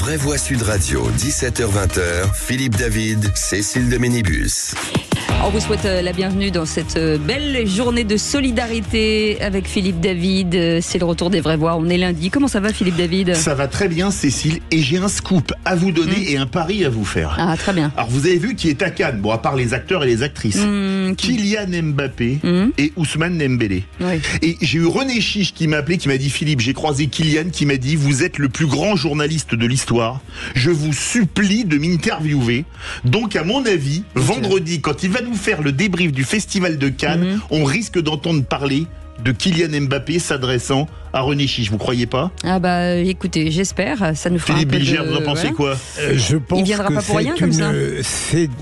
Vraie Voix Sud Radio, 17h-20h, Philippe David, Cécile de Ménibus. On vous souhaite la bienvenue dans cette belle journée de solidarité avec Philippe David. C'est le retour des vraies voix. On est lundi. Comment ça va, Philippe David ? Ça va très bien, Cécile. Et j'ai un scoop à vous donner et un pari à vous faire. Ah, très bien. Alors, vous avez vu qui est à Cannes. Bon, à part les acteurs et les actrices. Kylian Mbappé et Ousmane Dembélé. Oui. Et j'ai eu René Chiche qui m'a appelé, qui m'a dit: Philippe, j'ai croisé Kylian, qui m'a dit: vous êtes le plus grand journaliste de l'histoire. Je vous supplie de m'interviewer. Donc, à mon avis, vendredi, quand il va nous faire le débrief du Festival de Cannes, on risque d'entendre parler de Kylian Mbappé s'adressant à René Chiche. Vous croyez pas ? Ah bah écoutez, j'espère. Ça nous fera Philippe un peu Bilger, de... vous en pensez quoi ? Je pense Il viendra que pas pour rien comme ça.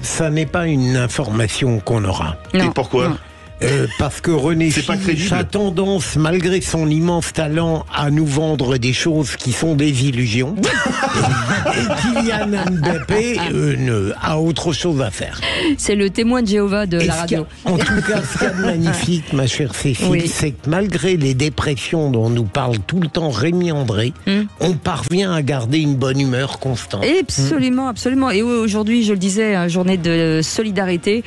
Ça n'est pas une information qu'on aura. Non, Et pourquoi ? non. Parce que René C'est pas Chiche crédible. a tendance, malgré son immense talent, à nous vendre des choses qui sont des illusions. Et Kylian Mbappé a autre chose à faire. C'est le témoin de Jéhovah de la radio. En tout cas, ce qu'il y a de magnifique, ma chère Cécile, Oui. c'est que malgré les dépressions dont nous parle tout le temps Rémi André, on parvient à garder une bonne humeur constante. Absolument, absolument. Et aujourd'hui, je le disais, journée de solidarité.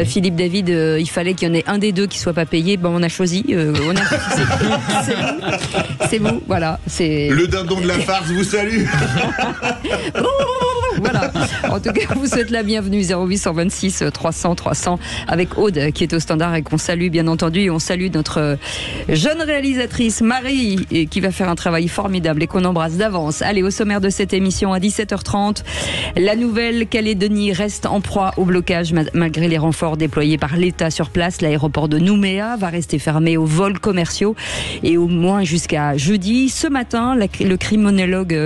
Philippe David, il fallait qu'il y en ait un des deux qui soit pas payé. Bon, on a choisi. C'est vous, voilà. C'est Le dindon de la farce vous salue. Voilà. En tout cas, on vous souhaite la bienvenue. 0826 300 300 avec Aude qui est au standard et qu'on salue bien entendu. Et on salue notre jeune réalisatrice Marie et qui va faire un travail formidable et qu'on embrasse d'avance. Allez, au sommaire de cette émission à 17h30, la Nouvelle-Calédonie reste en proie au blocage malgré les renforts déployés par l'État sur place. L'aéroport de Nouméa va rester fermé aux vols commerciaux et au moins jusqu'à jeudi. Ce matin, le criminologue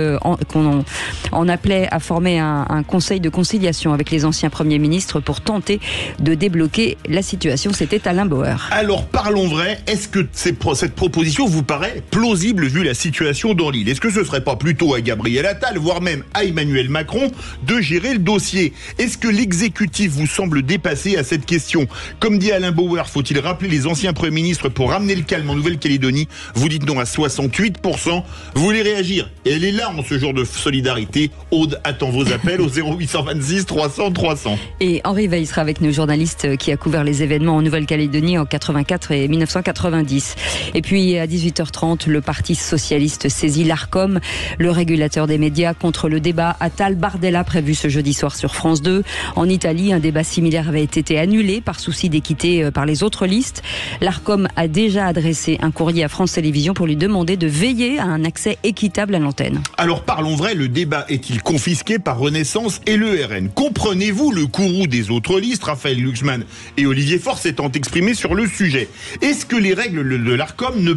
qu'on en appelait à former un conseil de conciliation avec les anciens premiers ministres pour tenter de débloquer la situation. C'était Alain Bauer. Alors parlons vrai, est-ce que cette proposition vous paraît plausible vu la situation dans l'île ? Est-ce que ce serait pas plutôt à Gabriel Attal, voire même à Emmanuel Macron, de gérer le dossier ? Est-ce que l'exécutif vous semble dépassé à cette question ? Comme dit Alain Bauer, faut-il rappeler les anciens premiers ministres pour ramener le calme en Nouvelle-Calédonie ? Vous dites non à 68%. Vous voulez réagir ? Et elle est là en ce jour de solidarité. Aude attend vos appels au 0826 300 300. Et Henri Veil sera avec nous, journaliste qui a couvert les événements en Nouvelle-Calédonie en 84 et 1990. Et puis à 18h30, le Parti socialiste saisit l'Arcom, le régulateur des médias, contre le débat Attal-Bardella prévu ce jeudi soir sur France 2. En Italie, un débat similaire avait été annulé par souci d'équité par les autres listes. L'Arcom a déjà adressé un courrier à France Télévisions pour lui demander de veiller à un accès équitable à l'antenne. Alors parlons vrai, le débat est-il confisqué par Renaissance et le RN ? Comprenez-vous le courroux des autres listes, Raphaël Glucksmann et Olivier Faure s'étant exprimés sur le sujet ? Est-ce que les règles de l'Arcom ne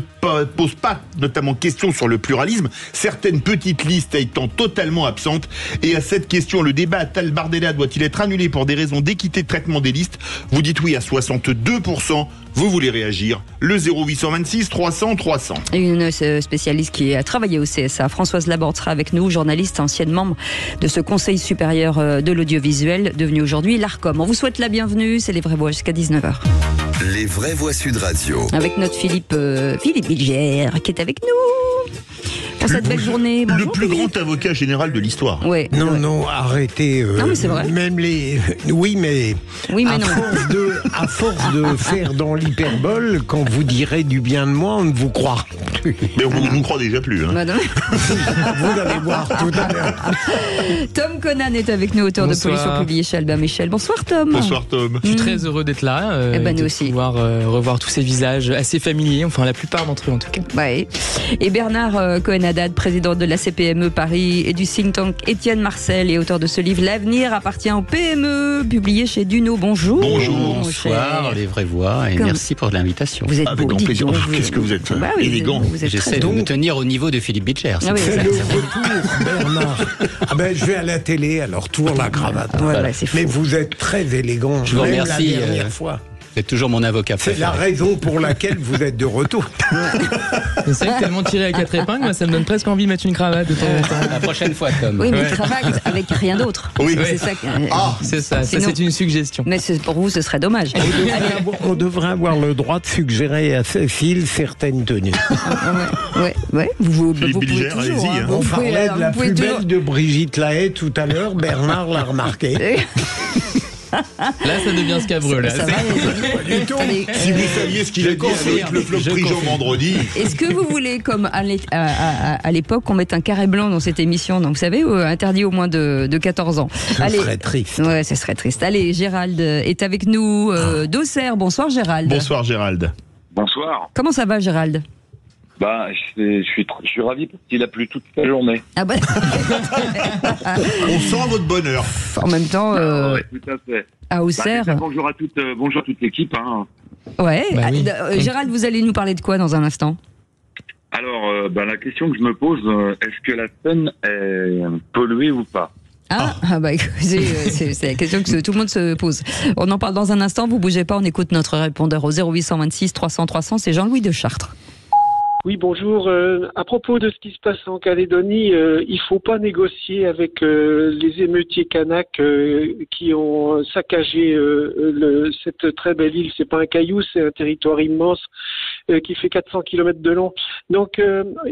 posent pas notamment question sur le pluralisme, certaines petites listes étant totalement absentes ? Et à cette question, le débat Attal-Bardella doit-il être annulé pour des raisons d'équité de traitement des listes ? Vous dites oui à 62%. Vous voulez réagir ? Le 0826 300 300. Et une spécialiste qui a travaillé au CSA, Françoise Laborde, sera avec nous, journaliste, ancienne membre de ce Conseil supérieur de l'audiovisuel, devenu aujourd'hui l'Arcom. On vous souhaite la bienvenue, c'est les vraies voix jusqu'à 19h. Les Vraies Voix Sud Radio. Avec notre Philippe Bilger qui est avec nous pour cette belle journée. Le Bonjour, plus Philippe. grand avocat général de l'histoire. Ouais. Non, arrêtez. Non, mais c'est vrai. Même les. Oui, mais Oui, mais non. à force de faire dans l'hyperbole, quand vous direz du bien de moi, on ne vous croira plus. Mais on ne nous croit déjà plus. Hein. Bah non. Vous allez voir tout à l'heure. Tom Conan est avec nous, auteur Bonsoir. de Pollution publié chez Albin Michel. Bonsoir Tom. Bonsoir Tom. Je suis très heureux d'être là, Eh ben, et nous de aussi. pouvoir revoir tous ces visages assez familiers, enfin la plupart d'entre eux en tout cas. Ouais. Et Bernard Cohen-Haddad, président de la CPME Paris et du think tank Étienne Marcel et auteur de ce livre L'avenir appartient aux PME, publié chez Duno. Bonjour. Bonjour. mon Bonsoir, cher. les vraies voix, et Comme- merci pour l'invitation. Vous êtes Avec beau, grand dites plaisir. donc. Qu'est-ce que vous êtes Bah oui, élégant. vous êtes J'essaie très de beau. me tenir au niveau de Philippe Bilger. Ah oui, C'est ça, le ça. retour, Bernard. Ah ben, je vais à la télé, alors tourne la cravate. Ouais, c'est fou. Mais vous êtes très élégant. Je vous Même remercie, la dernière fois. C'est toujours mon avocat C'est préféré. la raison pour laquelle vous êtes de retour. C'est vrai que tellement tiré à 4 épingles, moi, ça me donne presque envie de mettre une cravate de temps en temps. La prochaine fois, Tom. Oui, mais cravate avec rien d'autre. Oui. C'est ça. C'est ça, ça Sinon- c'est une suggestion. Mais pour vous, ce serait dommage. On devrait avoir le droit de suggérer à Cécile certaines tenues. Ouais. Vous Philippe pouvez Bilger, toujours. allez-y, hein. On Vous pouvez, parlait de la vous pouvez plus toujours- belle de Brigitte Lahaie tout à l'heure, Bernard l'a remarqué. Là, ça devient scabreux. Là. Ça va, allez, Si vous saviez ce qu'il a dit avec le flop Prigent vendredi. Est-ce que vous voulez, comme à l'époque, qu'on mette un carré blanc dans cette émission, donc vous savez, interdit au moins de 14 ans. Ce serait triste. Ouais, ce serait triste. Allez, Gérald est avec nous d'Auxerre. Bonsoir Gérald. Bonsoir Gérald. Bonsoir. Comment ça va Gérald? Je suis ravi parce qu'il a plu toute la journée. Ah bah, On sent votre bonheur. en même temps, Ouais, tout à fait. à Auxerre. Bonjour à toute l'équipe. Hein. Ouais. Bah oui. Gérald, vous allez nous parler de quoi dans un instant? Alors, la question que je me pose, est-ce que la Seine est polluée ou pas? Bah, c'est la question que tout le monde se pose. On en parle dans un instant, vous bougez pas, on écoute notre répondeur au 0826 300 300, c'est Jean-Louis de Chartres. Oui, bonjour. À propos de ce qui se passe en Calédonie, il faut pas négocier avec les émeutiers kanaks qui ont saccagé cette très belle île. C'est pas un caillou, c'est un territoire immense qui fait 400 km de long. Donc,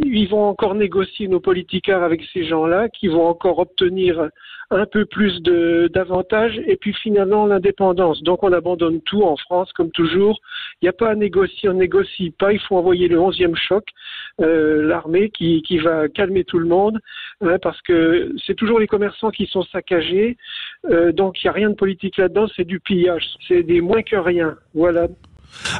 ils vont encore négocier nos politicards avec ces gens-là, qui vont encore obtenir un peu plus d'avantages, et puis finalement l'indépendance. Donc, on abandonne tout en France, comme toujours. Il n'y a pas à négocier, on négocie pas. Il faut envoyer le 11e choc, l'armée qui va calmer tout le monde, hein, parce que c'est toujours les commerçants qui sont saccagés. Donc, il n'y a rien de politique là-dedans, c'est du pillage. C'est des moins que rien. Voilà.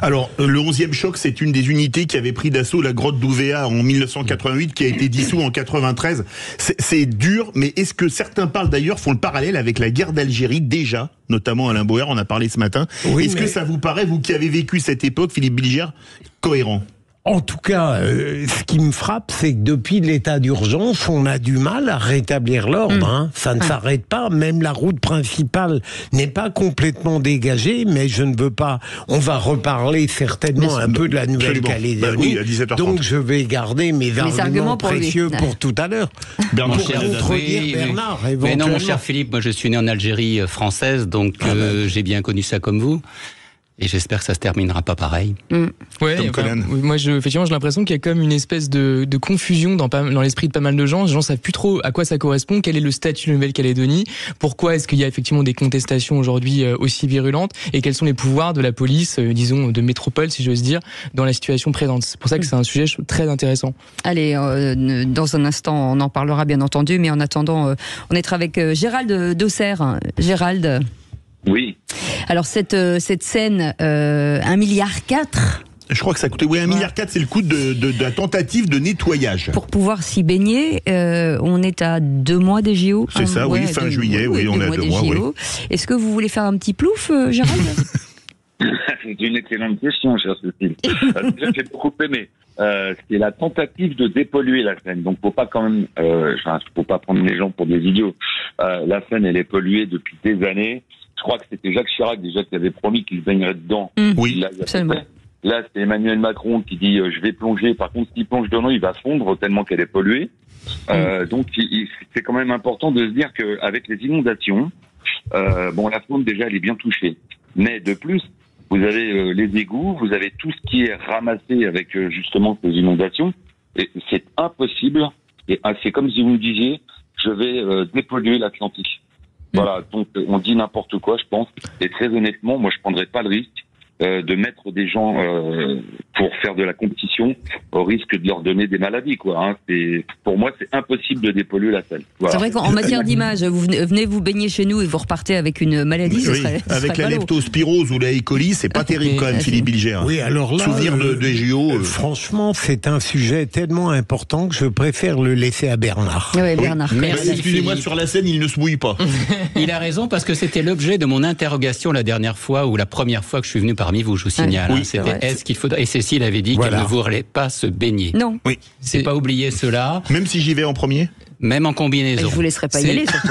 Alors, le 11e choc, c'est une des unités qui avait pris d'assaut la grotte d'Ouvéa en 1988, qui a été dissous en 93. C'est dur, mais est-ce que certains parlent d'ailleurs, font le parallèle avec la guerre d'Algérie déjà, notamment Alain Bauer, on a parlé ce matin. Oui, est-ce que ça vous paraît, vous qui avez vécu cette époque, Philippe Bilger, cohérent? En tout cas, ce qui me frappe, c'est que depuis l'état d'urgence, on a du mal à rétablir l'ordre. Hein. Ça ne s'arrête pas. Même la route principale n'est pas complètement dégagée, mais je ne veux pas... On va reparler certainement un peu de la Nouvelle-Calédonie. Bah oui, à 17h30. Donc je vais garder mes arguments pour lui. précieux pour tout à l'heure. Bernard, Pour contredire oui. Bernard, Mais non, mon éventuellement. cher Philippe, moi je suis né en Algérie française, donc j'ai bien connu ça comme vous. Et j'espère que ça se terminera pas pareil. Ouais, Tom Conan. moi, effectivement, j'ai l'impression qu'il y a comme une espèce de confusion dans l'esprit de pas mal de gens. Les gens savent plus trop à quoi ça correspond, quel est le statut de Nouvelle-Calédonie, pourquoi est-ce qu'il y a effectivement des contestations aujourd'hui aussi virulentes, et quels sont les pouvoirs de la police, disons, de métropole, si j'ose dire, dans la situation présente. C'est pour ça que c'est un sujet très intéressant. Allez, dans un instant, on en parlera bien entendu, mais en attendant, on est avec Gérald d'Auxerre. Gérald. Oui. Alors cette scène, 1,4 milliard Je crois que ça coûtait 1,4 milliard, c'est le coût de la tentative de nettoyage. pour pouvoir s'y baigner. On est à 2 mois des JO. C'est ça, oui, fin juillet, oui, on est à 2 mois, oui. Est-ce que vous voulez faire un petit plouf, Gérald? C'est une excellente question, cher Cécile. Déjà, j'ai beaucoup aimé. C'est la tentative de dépolluer la Seine. Donc, faut pas quand même, faut pas prendre les gens pour des idiots. La Seine, elle est polluée depuis des années. Je crois que c'était Jacques Chirac déjà qui avait promis qu'il baignerait dedans. Oui, Là, absolument. Là, c'est Emmanuel Macron qui dit je vais plonger. Par contre, s'il plonge dedans, il va fondre tellement qu'elle est polluée. Donc, c'est quand même important de se dire qu'avec les inondations, la faune déjà, elle est bien touchée. Mais de plus, vous avez les égouts, vous avez tout ce qui est ramassé avec justement ces inondations. Et c'est impossible. Et c'est comme si vous me disiez je vais dépolluer l'Atlantique. Voilà, donc on dit n'importe quoi, je pense. Et très honnêtement, moi, je prendrais pas le risque de mettre des gens pour faire de la compétition au risque de leur donner des maladies, quoi. Hein. Pour moi, c'est impossible de dépolluer la Seine. Voilà. C'est vrai qu'en matière d'image, vous venez vous baigner chez nous et vous repartez avec une maladie, ce oui. serait Avec la ballot. leptospirose ou la E. coli, c'est pas terrible quand même, Philippe Bilger. Oui, alors là, Souvenir de JO. franchement, c'est un sujet tellement important que je préfère le laisser à Bernard. Oui, Bernard. Merci. Excusez-moi, Philippe. sur la scène, il ne se mouille pas. Il a raison parce que c'était l'objet de mon interrogation la dernière fois ou la première fois que je suis venu parmi vous, je vous signale. Oui, hein. c'est C'était vrai. est-ce qu'il faudrait... Et Cécile avait dit Voilà. qu'elle ne voulait pas se baigner. Non. Oui. C'est pas oublier cela. Même si j'y vais en premier. Même en combinaison. Je vous laisserai pas y aller, surtout.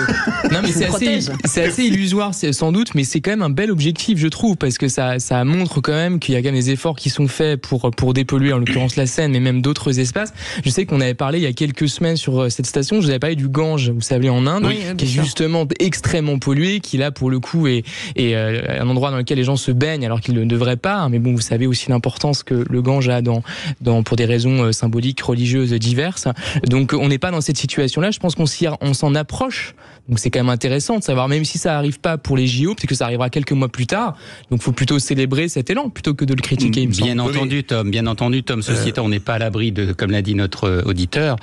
Non, mais Je vous c'est assez illusoire, sans doute, mais c'est quand même un bel objectif, je trouve, parce que ça montre quand même qu'il y a quand même des efforts qui sont faits pour dépolluer, en l'occurrence la Seine, mais même d'autres espaces. Je sais qu'on avait parlé il y a quelques semaines sur cette station, je vous avais parlé du Gange, vous savez, en Inde, qui est justement extrêmement pollué, qui là, pour le coup, est un endroit dans lequel les gens se baignent alors qu'ils ne devraient pas. Mais bon, vous savez aussi l'importance que le Gange a pour des raisons symboliques, religieuses diverses. Donc, on n'est pas dans cette situation-là. Je pense qu'on s'en approche. Donc, c'est quand même intéressant de savoir, même si ça n'arrive pas pour les JO, peut-être que ça arrivera quelques mois plus tard. Donc, il faut plutôt célébrer cet élan plutôt que de le critiquer. Bien entendu, Tom. Ceci étant, on n'est pas à l'abri de, comme l'a dit notre auditeur,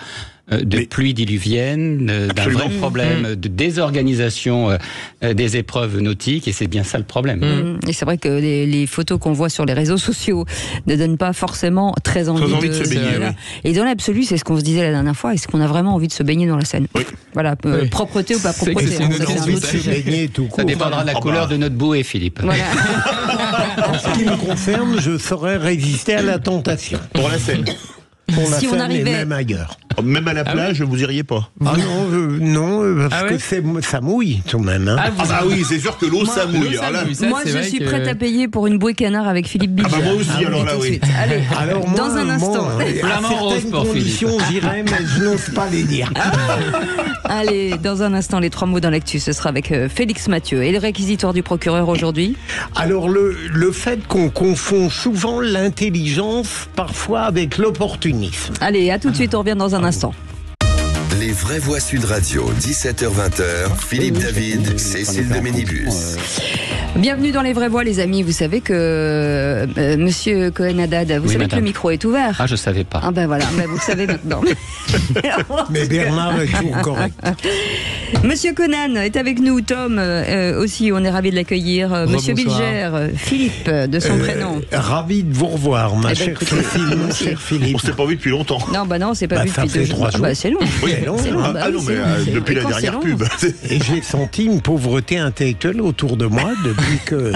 de pluies diluviennes, d'un vrai problème de désorganisation des épreuves nautiques, et c'est bien ça le problème. Et c'est vrai que les photos qu'on voit sur les réseaux sociaux ne donnent pas forcément très envie de se baigner. Et dans l'absolu, c'est ce qu'on se disait la dernière fois, est-ce qu'on a vraiment envie de se baigner dans la Seine? Voilà, propreté ou pas propreté. Ça dépendra de la couleur de notre bouée, Philippe. Voilà. En ce qui me concerne, je saurais résister à la tentation. Pour la Seine. Pour la Si on Seine arrivait- et même ailleurs. Même à la plage, vous iriez pas? Ah non, parce que ça mouille tout de même. Hein. Ah oui, c'est sûr que l'eau, ça mouille. Moi, je suis prête à payer pour une bouée canard avec Philippe Bilger. Moi aussi, alors là, oui. Allez, Alors dans un instant. À certaines conditions, j'irai, mais je n'ose pas les dire. Allez, dans un instant, les 3 mots dans l'actu, ce sera avec Félix Mathieu. Et le réquisitoire du procureur aujourd'hui? Alors, le fait qu'on confond souvent l'intelligence, parfois, avec l'opportunisme. Allez, à tout de suite, on revient dans un instant. Les vraies voix Sud Radio, 17h-20h, Philippe David, Cécile de Ménibus. Bienvenue dans les vraies voix, les amis. Vous savez que Monsieur Cohen-Haddad, vous savez que le micro est ouvert. Ah, je savais pas. Ah ben voilà, vous le savez maintenant. Mais Bernard est toujours correct. Monsieur Conan est avec nous, Tom aussi, on est ravis de l'accueillir. Monsieur Bilger, Philippe de son prénom. Ravi de vous revoir, ma chère écoutez, Cécile, mon cher Philippe. On s'est pas vu depuis longtemps. Non, on s'est pas vu ça depuis fait 2 jours. 3 jours. C'est long. Oui, c'est long. C'est long. Ah non, mais depuis la dernière pub. Et j'ai senti une pauvreté intellectuelle autour de moi depuis que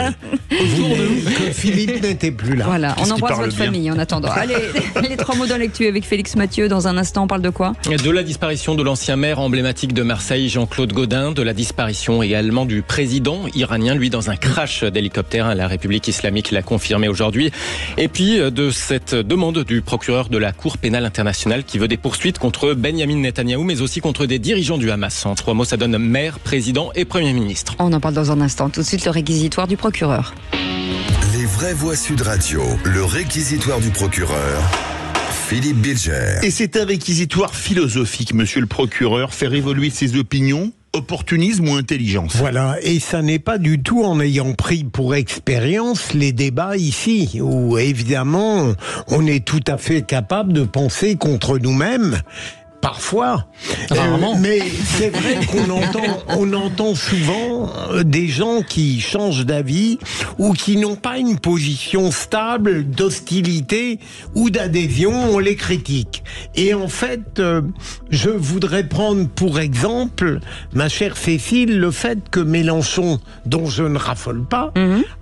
Philippe n'était plus là. Voilà, on embrasse votre bien famille en attendant. Allez, les 3 mots dans l'actu avec Félix Mathieu. Dans un instant, on parle de quoi? De la disparition de l'ancien maire emblématique de Marseille, Jean-Claude Gaudin, de la disparition également du président iranien, lui dans un crash d'hélicoptère. La République islamique l'a confirmé aujourd'hui. Et puis de cette demande du procureur de la Cour pénale internationale qui veut des poursuites contre Benyamin Netanyahou, mais aussi contre des dirigeants du Hamas. En 3 mots, ça donne maire, président et Premier ministre. On en parle dans un instant. Tout de suite, le réquisitoire du procureur. Les vraies voix Sud Radio, le réquisitoire du procureur, Philippe Bilger. Et c'est un réquisitoire philosophique, monsieur le procureur. Faire évoluer ses opinions, opportunisme ou intelligence? Voilà, et ça n'est pas du tout en ayant pris pour expérience les débats ici, où évidemment on est tout à fait capable de penser contre nous-mêmes. Parfois, mais c'est vrai qu'on entend souvent des gens qui changent d'avis ou qui n'ont pas une position stable d'hostilité ou d'adhésion, on les critique. Et en fait, je voudrais prendre pour exemple, ma chère Cécile, le fait que Mélenchon, dont je ne raffole pas,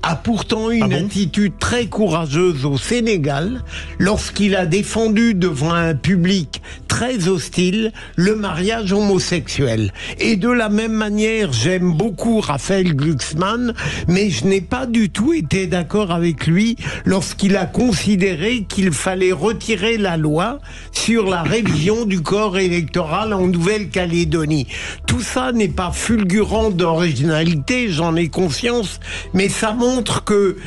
a pourtant eu une attitude très courageuse au Sénégal lorsqu'il a défendu devant un public très hostile le mariage homosexuel. Et de la même manière, j'aime beaucoup Raphaël Glucksmann, mais je n'ai pas du tout été d'accord avec lui lorsqu'il a considéré qu'il fallait retirer la loi sur la révision du corps électoral en Nouvelle-Calédonie. Tout ça n'est pas fulgurant d'originalité, j'en ai conscience, mais ça montre que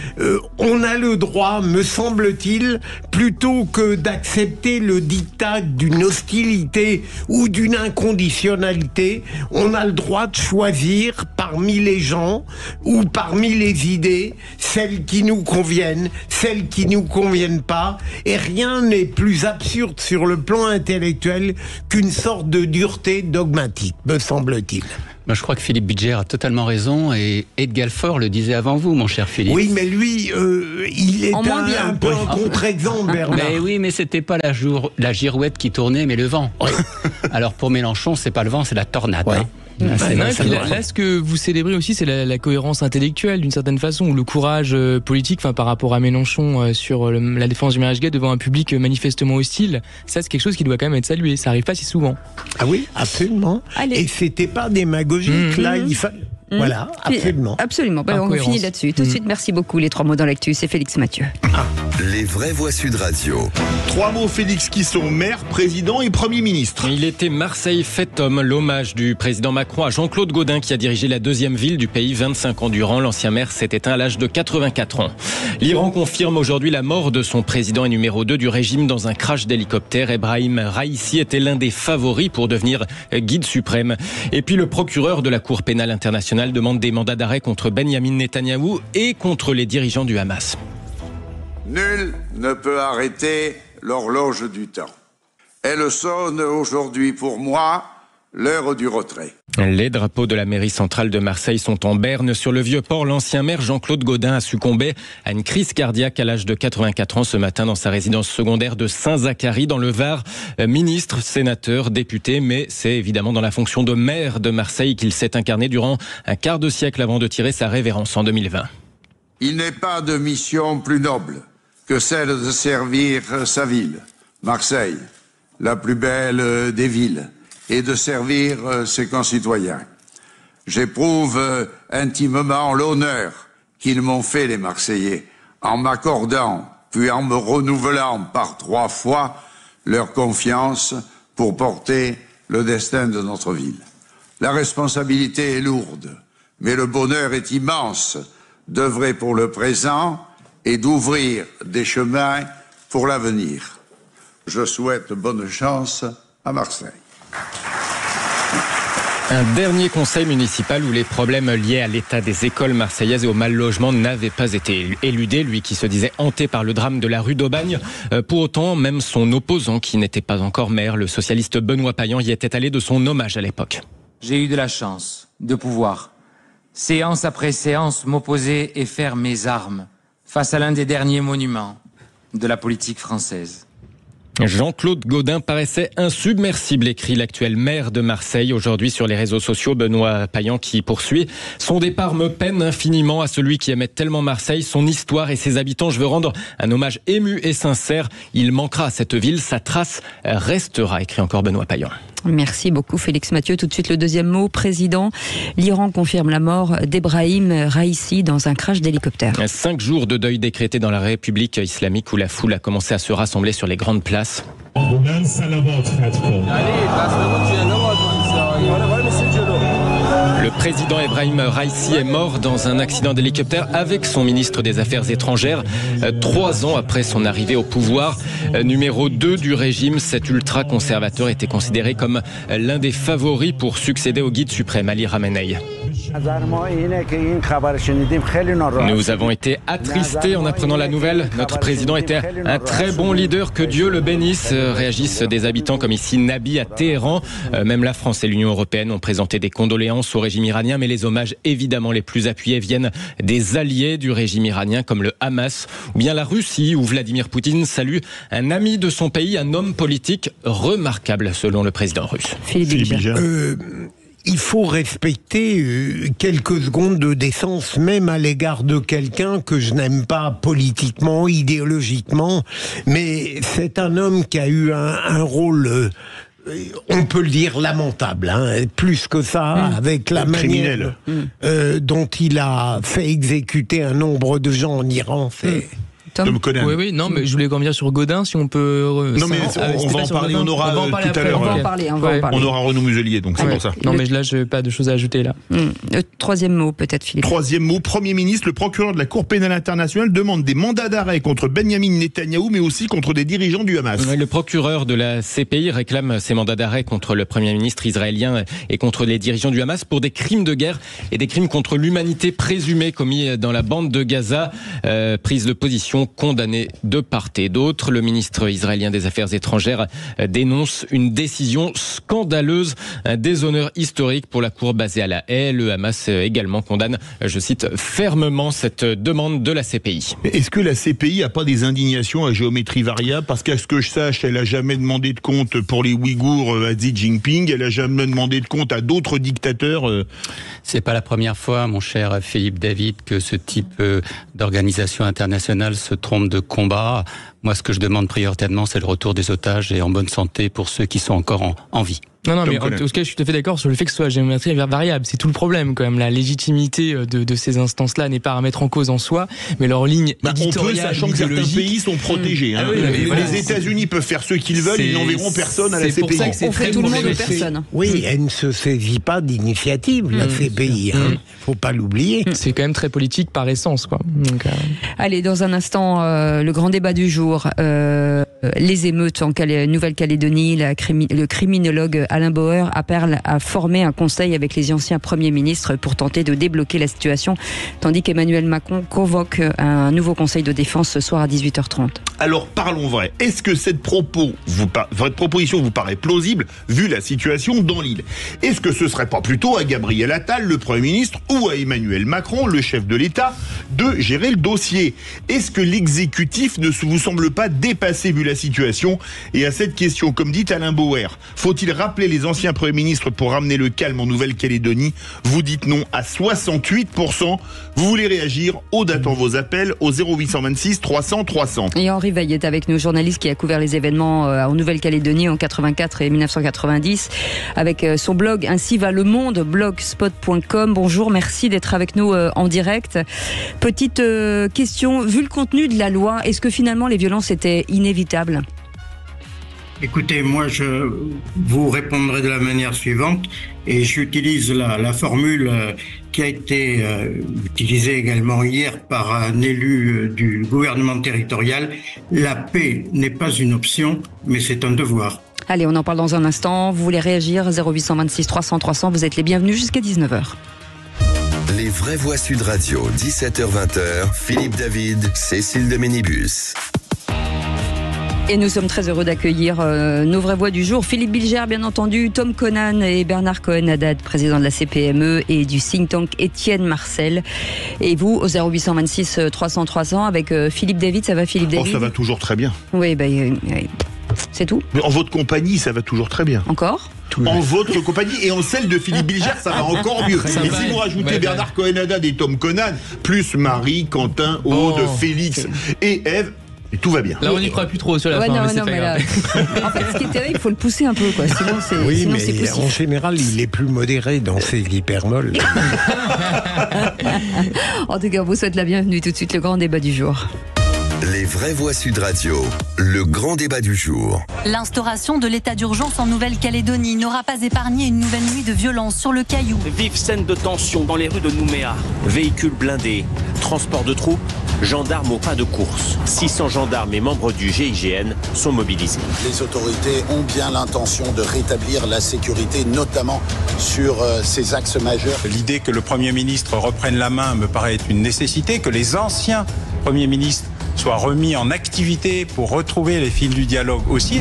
on a le droit, me semble-t-il, plutôt que d'accepter le diktat d'une hostilité ou d'une inconditionnalité, on a le droit de choisir parmi les gens ou parmi les idées celles qui nous conviennent, celles qui nous conviennent pas, et rien n'est plus absurde sur le plan intellectuel qu'une sorte de dureté dogmatique, me semble-t-il. Je crois que Philippe Bilger a totalement raison, et Edgar Faure le disait avant vous, mon cher Philippe. Oui, mais lui, il est un peu un contre-exemple, Bernard. Mais oui, mais c'était pas la girouette qui tournait, mais le vent. Oui. Alors pour Mélenchon, c'est pas le vent, c'est la tornade. Ouais. Là, ce que vous célébrez aussi, c'est la cohérence intellectuelle d'une certaine façon, ou le courage politique, par rapport à Mélenchon sur la défense du mariage gay devant un public manifestement hostile. Ça, c'est quelque chose qui doit quand même être salué. Ça arrive pas si souvent. Ah oui, absolument. Allez. Et c'était pas démagogique. Là, il fallait. Voilà, absolument. Absolument. On finit là-dessus. Tout de suite, merci beaucoup. Les 3 mots dans l'actu, c'est Félix Mathieu. Les vraies voix Sud Radio. 3 mots, Félix, qui sont maire, président et Premier ministre. Il était Marseille fait homme, l'hommage du président Macron à Jean-Claude Gaudin qui a dirigé la 2e ville du pays 25 ans durant. L'ancien maire s'est éteint à l'âge de 84 ans. L'Iran confirme aujourd'hui la mort de son président et numéro 2 du régime dans un crash d'hélicoptère. Ebrahim Raïssi était l'un des favoris pour devenir guide suprême. Et puis le procureur de la Cour pénale internationale demande des mandats d'arrêt contre Benyamin Netanyahou et contre les dirigeants du Hamas. Nul ne peut arrêter l'horloge du temps. Elle sonne aujourd'hui pour moi l'heure du retrait. Les drapeaux de la mairie centrale de Marseille sont en berne. Sur le Vieux-Port, l'ancien maire Jean-Claude Gaudin a succombé à une crise cardiaque à l'âge de 84 ans ce matin dans sa résidence secondaire de Saint-Zacharie dans le Var. Ministre, sénateur, député, mais c'est évidemment dans la fonction de maire de Marseille qu'il s'est incarné durant un quart de siècle avant de tirer sa révérence en 2020. Il n'est pas de mission plus noble que celle de servir sa ville, Marseille, la plus belle des villes, et de servir ses concitoyens. J'éprouve intimement l'honneur qu'ils m'ont fait, les Marseillais, en m'accordant, puis en me renouvelant par 3 fois leur confiance pour porter le destin de notre ville. La responsabilité est lourde, mais le bonheur est immense d'œuvrer pour le présent et d'ouvrir des chemins pour l'avenir. Je souhaite bonne chance à Marseille. Un dernier conseil municipal où les problèmes liés à l'état des écoles marseillaises et au mal logement n'avaient pas été éludés. Lui qui se disait hanté par le drame de la rue d'Aubagne. Pour autant, même son opposant, qui n'était pas encore maire, le socialiste Benoît Payan, y était allé de son hommage à l'époque. J'ai eu de la chance de pouvoir, séance après séance, m'opposer et faire mes armes face à l'un des derniers monuments de la politique française. Jean-Claude Gaudin paraissait insubmersible, écrit l'actuel maire de Marseille. Aujourd'hui sur les réseaux sociaux, Benoît Payan qui poursuit. Son départ me peine infiniment à celui qui aimait tellement Marseille, son histoire et ses habitants. Je veux rendre un hommage ému et sincère. Il manquera à cette ville, sa trace restera, écrit encore Benoît Payan. Merci beaucoup Félix Mathieu. Tout de suite le deuxième mot, président. L'Iran confirme la mort d'Ebrahim Raïssi dans un crash d'hélicoptère. 5 jours de deuil décrété dans la République islamique où la foule a commencé à se rassembler sur les grandes places. Le président Ebrahim Raïssi est mort dans un accident d'hélicoptère avec son ministre des Affaires étrangères 3 ans après son arrivée au pouvoir. Numéro 2 du régime, cet ultra-conservateur était considéré comme l'un des favoris pour succéder au guide suprême Ali Khamenei. Nous avons été attristés en apprenant la nouvelle. Notre président était un très bon leader, que Dieu le bénisse, réagissent des habitants comme ici Nabi à Téhéran. Même la France et l'Union européenne ont présenté des condoléances au régime iranien, mais les hommages évidemment les plus appuyés viennent des alliés du régime iranien comme le Hamas ou bien la Russie où Vladimir Poutine salue un ami de son pays, un homme politique remarquable selon le président russe. Philippe Bilger. Il faut respecter quelques secondes de décence, même à l'égard de quelqu'un que je n'aime pas politiquement, idéologiquement, mais c'est un homme qui a eu un rôle, on peut le dire, lamentable, plus que ça, avec la manière dont il a fait exécuter un nombre de gens en Iran. Oui, non, mais je voulais quand même dire sur Gaudin, si on peut. Non, mais on va en parler, on aura tout à l'heure. On aura Renaud Muselier, donc c'est pour ça. Non, mais là, je n'ai pas de choses à ajouter là. Troisième mot, peut-être, Philippe. Troisième mot, Premier ministre, le procureur de la Cour pénale internationale demande des mandats d'arrêt contre Benyamin Netanyahou, mais aussi contre des dirigeants du Hamas. Oui, le procureur de la CPI réclame ces mandats d'arrêt contre le Premier ministre israélien et contre les dirigeants du Hamas pour des crimes de guerre et des crimes contre l'humanité présumés commis dans la bande de Gaza. Prise de position sont condamnés de part et d'autre. Le ministre israélien des Affaires étrangères dénonce une décision scandaleuse, un déshonneur historique pour la cour basée à La Haye. Le Hamas également condamne, je cite, fermement cette demande de la CPI. Est-ce que la CPI a pas des indignations à géométrie variable? Parce qu'à ce que je sache, elle a jamais demandé de compte pour les Ouïghours à Xi Jinping, elle a jamais demandé de compte à d'autres dictateurs. C'est pas la première fois, mon cher Philippe David, que ce type d'organisation internationale se trompe de combat. Moi, ce que je demande prioritairement, c'est le retour des otages et en bonne santé pour ceux qui sont encore en vie. Non, mais en tout cas, je suis tout à fait d'accord sur le fait que ce soit à géométrie variable. C'est tout le problème, quand même. La légitimité de ces instances-là n'est pas à mettre en cause en soi, mais leur ligne éditoriale, sachant que certains pays sont protégés. Les États-Unis peuvent faire ce qu'ils veulent, ils n'enverront personne à la CPI. C'est pour ça que c'est très tout le monde mauvais. aux personnes. Oui, elle ne se saisit pas d'initiative, la CPI. Faut pas l'oublier. C'est quand même très politique par essence, quoi. Donc, Allez, dans un instant, le grand débat du jour. Les émeutes en Nouvelle-Calédonie, le criminologue Alain Bauer appelle à former un conseil avec les anciens premiers ministres pour tenter de débloquer la situation, tandis qu'Emmanuel Macron convoque un nouveau conseil de défense ce soir à 18h30. Alors parlons vrai, est-ce que cette votre proposition vous paraît plausible vu la situation dans l'île? Est-ce que ce serait pas plutôt à Gabriel Attal, le Premier ministre, ou à Emmanuel Macron, le chef de l'État, de gérer le dossier? Est-ce que l'exécutif ne vous semble pas dépassé vu la situation? Et à cette question, comme dit Alain Bauer, faut-il rappeler les anciens premiers ministres pour ramener le calme en Nouvelle-Calédonie? Vous dites non à 68%. Vous voulez réagir? Aude attend vos appels au 0826 300 300. Et Henri Veil est avec nous, journaliste qui a couvert les événements en Nouvelle-Calédonie en 84 et 1990 avec son blog Ainsi va le monde, blogspot.com. Bonjour, merci d'être avec nous en direct. Petite question, vu le contenu de la loi, est-ce que finalement les violences étaient inévitables? Écoutez, moi je vous répondrai de la manière suivante et j'utilise la formule qui a été utilisée également hier par un élu du gouvernement territorial. La paix n'est pas une option, mais c'est un devoir. Allez, on en parle dans un instant. Vous voulez réagir? 0826 300 300, vous êtes les bienvenus jusqu'à 19h. Les vraies voix Sud Radio, 17h-20h, Philippe David, Cécile de Ménibus. Et nous sommes très heureux d'accueillir nos vraies voix du jour. Philippe Bilger, bien entendu, Tom Conan et Bernard Cohen-Haddad, président de la CPME et du think tank Étienne Marcel. Et vous, au 0826 300 300, avec Philippe David. Ça va, Philippe David? Ça va toujours très bien. Oui, c'est tout. Mais en votre compagnie, ça va toujours très bien. Encore? En votre compagnie et en celle de Philippe Bilger, ça va encore mieux. Et si vous rajoutez Bernard Cohen-Haddad et Tom Conan, plus Marie, Quentin, Aude, Félix et Ève, et tout va bien. Là, on n'y croit plus trop sur la fin, mais c'est pas grave. En fait, ce qui est terrible, il faut le pousser un peu, quoi. Sinon, c'est poussif. En général, il est plus modéré dans ses hypermols. En tout cas, on vous souhaite la bienvenue. Tout de suite, le grand débat du jour. Les vraies voix Sud Radio, le grand débat du jour. L'instauration de l'état d'urgence en Nouvelle-Calédonie n'aura pas épargné une nouvelle nuit de violence sur le Caillou. Vive scène de tension dans les rues de Nouméa. Véhicules blindés, transport de troupes, gendarmes au pas de course. 600 gendarmes et membres du GIGN sont mobilisés. Les autorités ont bien l'intention de rétablir la sécurité, notamment sur ces axes majeurs. L'idée que le Premier ministre reprenne la main me paraît être une nécessité, que les anciens Premiers ministres soient remis en activité pour retrouver les fils du dialogue aussi.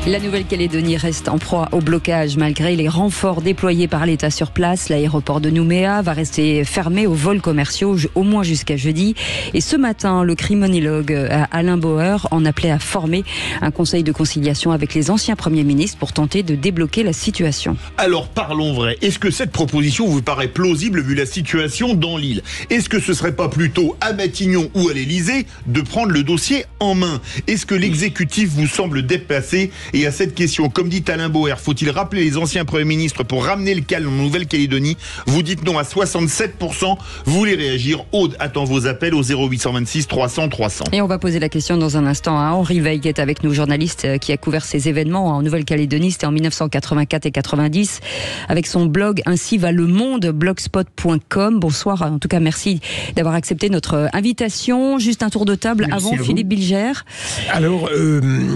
La Nouvelle-Calédonie reste en proie au blocage malgré les renforts déployés par l'État sur place. L'aéroport de Nouméa va rester fermé aux vols commerciaux au moins jusqu'à jeudi. Et ce matin, le criminologue Alain Bauer en appelait à former un conseil de conciliation avec les anciens premiers ministres pour tenter de débloquer la situation. Alors parlons vrai. Est-ce que cette proposition vous paraît plausible vu la situation dans l'île? Est-ce que ce serait pas plutôt à Matignon ou à l'Élysée de prendre le dossier en main? Est-ce que l'exécutif vous semble dépassé? Et à cette question, comme dit Alain Bauer, faut-il rappeler les anciens premiers ministres pour ramener le calme en Nouvelle-Calédonie? Vous dites non à 67%. Vous voulez réagir? Aude attend vos appels au 0826 300 300. Et on va poser la question dans un instant à Henri Veil qui est avec nous, journaliste qui a couvert ces événements en Nouvelle-Calédonie. C'était en 1984 et 90 avec son blog Ainsi va le monde, blogspot.com. Bonsoir, en tout cas merci d'avoir accepté notre invitation. Juste un tour de table avant, Philippe Bilger. Alors,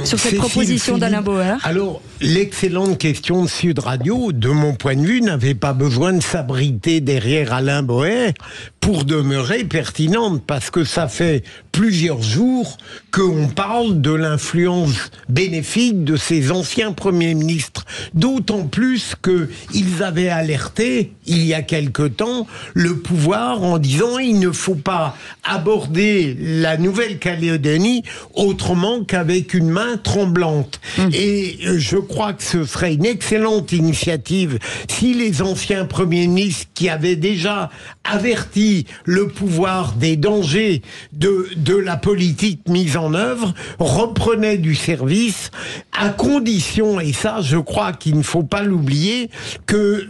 sur cette proposition d'Alain Bauer. Alors, l'excellente question de Sud Radio, de mon point de vue, n'avait pas besoin de s'abriter derrière Alain Bauer pour demeurer pertinente, parce que ça fait plusieurs jours qu'on parle de l'influence bénéfique de ces anciens premiers ministres. D'autant plus qu'ils avaient alerté, il y a quelque temps, le pouvoir en disant il ne faut pas aborder la Nouvelle-Calédonie autrement qu'avec une main tremblante. Et je crois que ce serait une excellente initiative si les anciens premiers ministres qui avaient déjà averti le pouvoir des dangers de la politique mise en œuvre reprenaient du service, à condition, et ça je crois qu'il ne faut pas l'oublier, que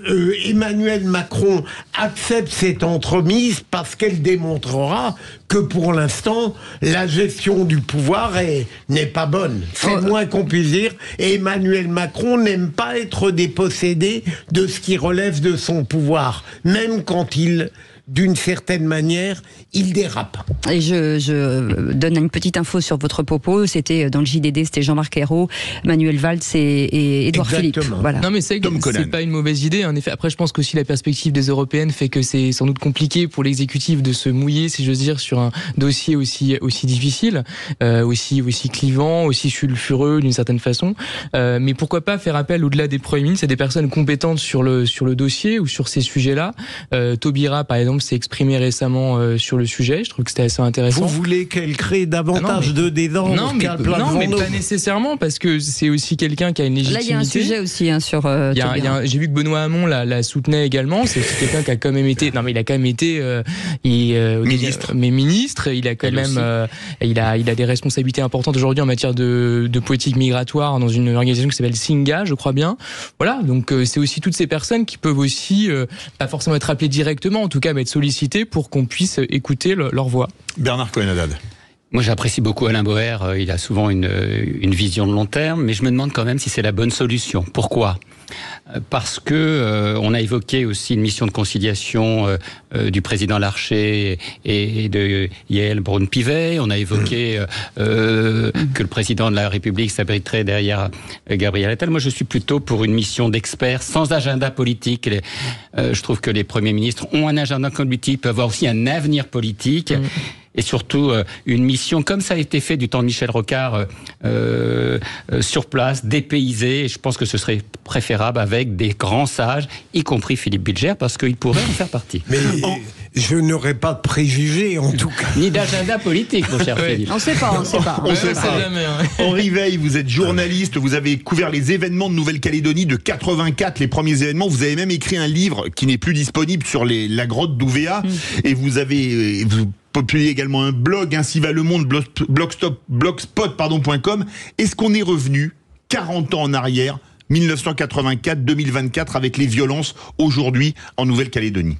Emmanuel Macron accepte cette entremise parce qu'elle démontrera que pour l'instant la gestion du pouvoir n'est pas bonne. C'est moins qu'on puisse dire. Et Emmanuel Macron n'aime pas être dépossédé de ce qui relève de son pouvoir, même quand d'une certaine manière, il dérape. Et je donne une petite info sur votre propos. C'était dans le JDD, c'était Jean-Marc Ayrault, Manuel Valls et Édouard Philippe. Voilà. Non, mais c'est pas une mauvaise idée. En effet, après, je pense qu'aussi la perspective des européennes fait que c'est sans doute compliqué pour l'exécutif de se mouiller, si j'ose dire, sur un dossier aussi difficile, aussi clivant, aussi sulfureux d'une certaine façon. Mais pourquoi pas faire appel au-delà des premiers ministres à des personnes compétentes sur le dossier ou sur ces sujets-là. Taubira, par exemple, s'est exprimé récemment sur le sujet. Je trouve que c'était assez intéressant. Vous voulez qu'elle crée davantage de désordre? Non, mais pas nécessairement, parce que c'est aussi quelqu'un qui a une légitimité. Là, il y a un sujet aussi sur. J'ai vu que Benoît Hamon la soutenait également. C'est aussi quelqu'un qui a quand même été. Non, mais il a quand même été ministre. Il a quand même. Il a des responsabilités importantes aujourd'hui en matière de politique migratoire dans une organisation qui s'appelle Singa, je crois bien. Voilà. Donc c'est aussi toutes ces personnes qui peuvent aussi pas forcément être appelées directement, en tout cas, mais être sollicitées pour qu'on puisse écouter leur voix. Bernard Cohen-Haddad. Moi, j'apprécie beaucoup Alain Boer. Il a souvent une vision de long terme, mais je me demande quand même si c'est la bonne solution. Pourquoi ? Parce que on a évoqué aussi une mission de conciliation du président Larcher et de Yael Braun-Pivet. On a évoqué que le président de la République s'abriterait derrière Gabriel Attal. Moi, je suis plutôt pour une mission d'experts sans agenda politique. Je trouve que les premiers ministres ont un agenda politique, peuvent avoir aussi un avenir politique. Et surtout une mission comme ça a été fait du temps de Michel Rocard sur place, dépaysé. Et je pense que ce serait préférable avec des grands sages, y compris Philippe Bilger, parce qu'il pourrait en faire partie. Mais je n'aurais pas de préjugés, en tout cas. Ni d'agenda politique, mon cher Philippe. On ne sait pas. Henri Veil, vous êtes journaliste, vous avez couvert les événements de Nouvelle-Calédonie de 84, les premiers événements. Vous avez même écrit un livre qui n'est plus disponible sur la grotte d'Ouvéa. Et vous publiez également un blog, Ainsi va le monde, blogspot.com. Est-ce qu'on est revenu 40 ans en arrière, 1984-2024, avec les violences aujourd'hui en Nouvelle-Calédonie ?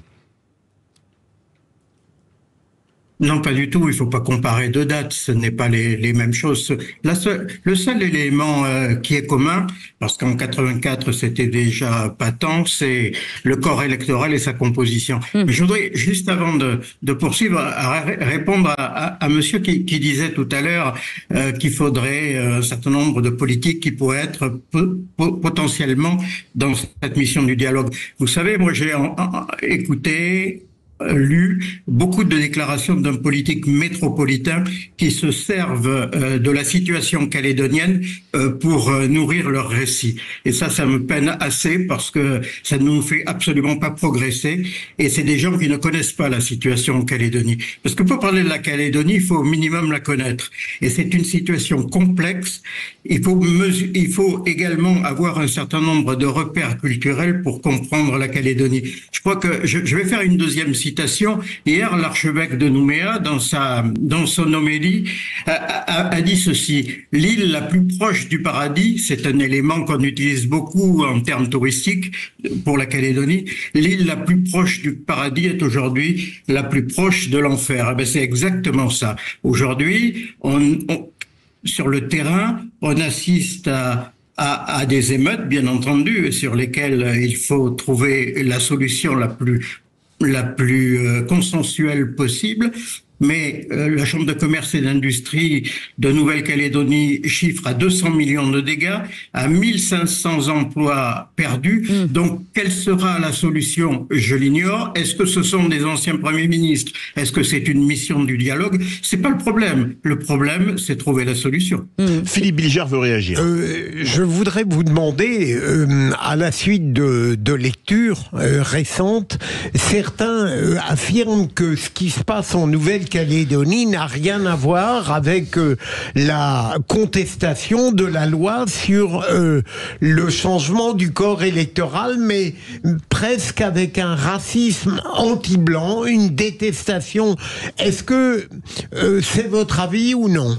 Non, pas du tout. Il faut pas comparer deux dates. Ce n'est pas les mêmes choses. Le seul élément qui est commun, parce qu'en 84 c'était déjà patent, c'est le corps électoral et sa composition. Mais je voudrais juste avant de poursuivre répondre à monsieur qui disait tout à l'heure qu'il faudrait un certain nombre de politiques qui pourraient être potentiellement dans cette mission du dialogue. Vous savez, moi j'ai lu beaucoup de déclarations d'hommes politiques métropolitains qui se servent de la situation calédonienne pour nourrir leur récit. Et ça me peine assez parce que ça ne nous fait absolument pas progresser. Et c'est des gens qui ne connaissent pas la situation en Calédonie. Parce que pour parler de la Calédonie, il faut au minimum la connaître. Et c'est une situation complexe. Il faut également avoir un certain nombre de repères culturels pour comprendre la Calédonie. Je crois que je vais faire une deuxième citation. Hier, l'archevêque de Nouméa, dans son homélie, a dit ceci: l'île la plus proche du paradis, c'est un élément qu'on utilise beaucoup en termes touristiques pour la Calédonie. L'île la plus proche du paradis est aujourd'hui la plus proche de l'enfer. Eh bien, c'est exactement ça. Aujourd'hui, sur le terrain, on assiste à des émeutes, bien entendu, sur lesquelles il faut trouver la solution la plus consensuelle possible, mais la Chambre de commerce et d'industrie de Nouvelle-Calédonie chiffre à 200 millions de dégâts, à 1500 emplois perdus. Donc, quelle sera la solution? Je l'ignore. Est-ce que ce sont des anciens premiers ministres? Est-ce que c'est une mission du dialogue? C'est pas le problème. Le problème, c'est trouver la solution. Philippe Bilger veut réagir. Je voudrais vous demander, à la suite de lectures récentes, certains affirment que ce qui se passe en Nouvelle-Calédonie n'a rien à voir avec la contestation de la loi sur le changement du corps électoral, mais presque avec un racisme anti-blanc, une détestation. Est-ce que c'est votre avis ou non?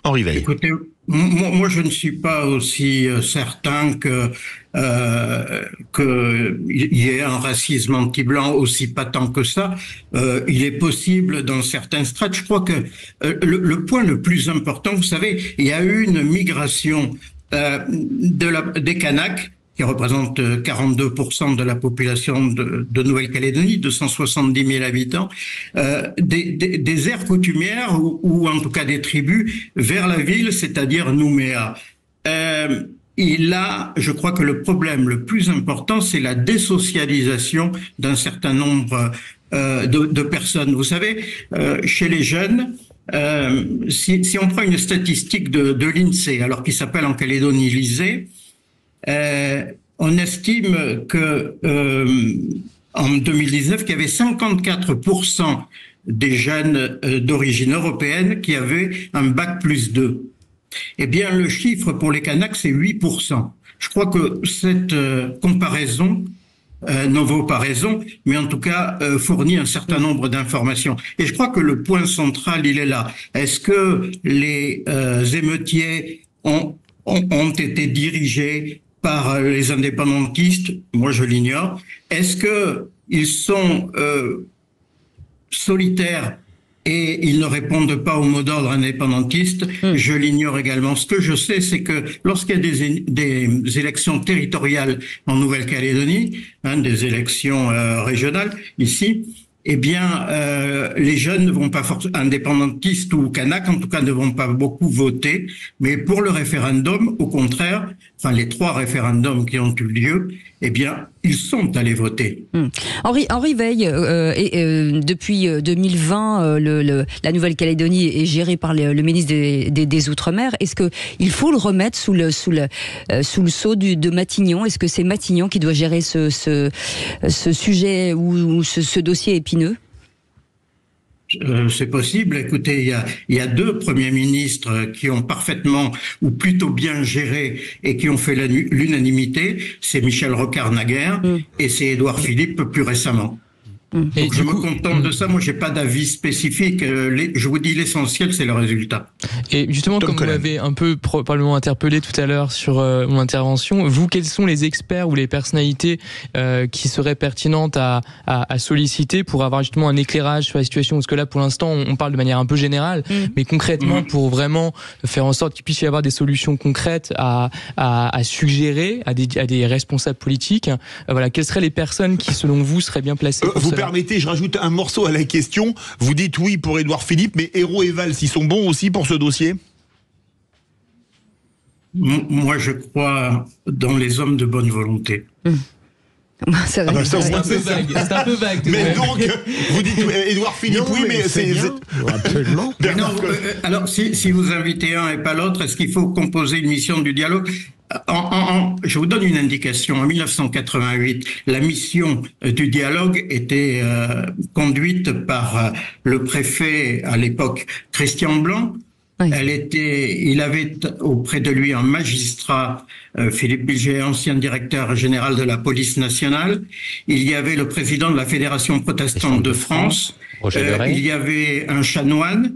Henri Veil. Écoutez, moi je ne suis pas aussi certain qu'il y ait un racisme anti-blanc aussi patent que ça. Il est possible dans certains strates. Je crois que le point le plus important, vous savez, il y a eu une migration des Kanaks, qui représente 42% de la population de Nouvelle-Calédonie, 270 000 habitants, des aires coutumières ou en tout cas des tribus vers la ville, c'est-à-dire Nouméa. Et là, je crois que le problème le plus important, c'est la désocialisation d'un certain nombre de personnes. Vous savez, chez les jeunes, si on prend une statistique de l'INSEE, alors qui s'appelle en Calédonie l'ISEE, on estime que en 2019, qu'il y avait 54% des jeunes d'origine européenne qui avaient un bac+2. Eh bien, le chiffre pour les Kanaks, c'est 8%. Je crois que cette comparaison n'en vaut pas raison, mais en tout cas fournit un certain nombre d'informations. Et je crois que le point central, il est là. Est-ce que les émeutiers ont été dirigés par les indépendantistes? Moi, je l'ignore. Est-ce que ils sont solitaires et ils ne répondent pas au mot d'ordre indépendantiste? Je l'ignore également. Ce que je sais, c'est que lorsqu'il y a des élections territoriales en Nouvelle-Calédonie, des élections régionales ici, eh bien, les jeunes ne vont pas forcément, indépendantistes ou Kanaks en tout cas, ne vont pas beaucoup voter. Mais pour le référendum, au contraire, enfin les 3 référendums qui ont eu lieu, eh bien, ils sont allés voter. Henri Veil, depuis 2020, la Nouvelle-Calédonie est gérée par le ministre des Outre-mer. Est-ce qu'il faut le remettre sous le sceau de Matignon? Est-ce que c'est Matignon qui doit gérer ce sujet ou ce dossier épineux? C'est possible. Écoutez, il y a 2 premiers ministres qui ont parfaitement ou plutôt bien géré et qui ont fait l'unanimité. C'est Michel Rocard-Naguère et c'est Édouard Philippe plus récemment. Donc je me contente de ça. Moi, j'ai pas d'avis spécifique. Je vous dis, l'essentiel, c'est le résultat. Et justement, comme vous m'avez un peu probablement interpellé tout à l'heure sur mon intervention, vous, quels sont les experts ou les personnalités qui seraient pertinentes à solliciter pour avoir justement un éclairage sur la situation? Parce que là, pour l'instant, on parle de manière un peu générale, mais concrètement, pour vraiment faire en sorte qu'il puisse y avoir des solutions concrètes à suggérer à des responsables politiques, voilà, quelles seraient les personnes qui, selon vous, seraient bien placées pour cela? Permettez, je rajoute un morceau à la question. Vous dites oui pour Édouard Philippe, mais Hérault et Valls, ils sont bons aussi pour ce dossier? Moi, je crois dans les hommes de bonne volonté. C'est un peu vague. Mais donc, vous dites Édouard Philippe, oui, mais c'est absolument. Alors, si vous invitez un et pas l'autre, est-ce qu'il faut composer une mission du dialogue? Je vous donne une indication. En 1988, la mission du dialogue était conduite par le préfet à l'époque, Christian Blanc. Oui. Il avait auprès de lui un magistrat, Philippe Bilger, ancien directeur général de la police nationale. Il y avait le président de la Fédération protestante de France. Il y avait un chanoine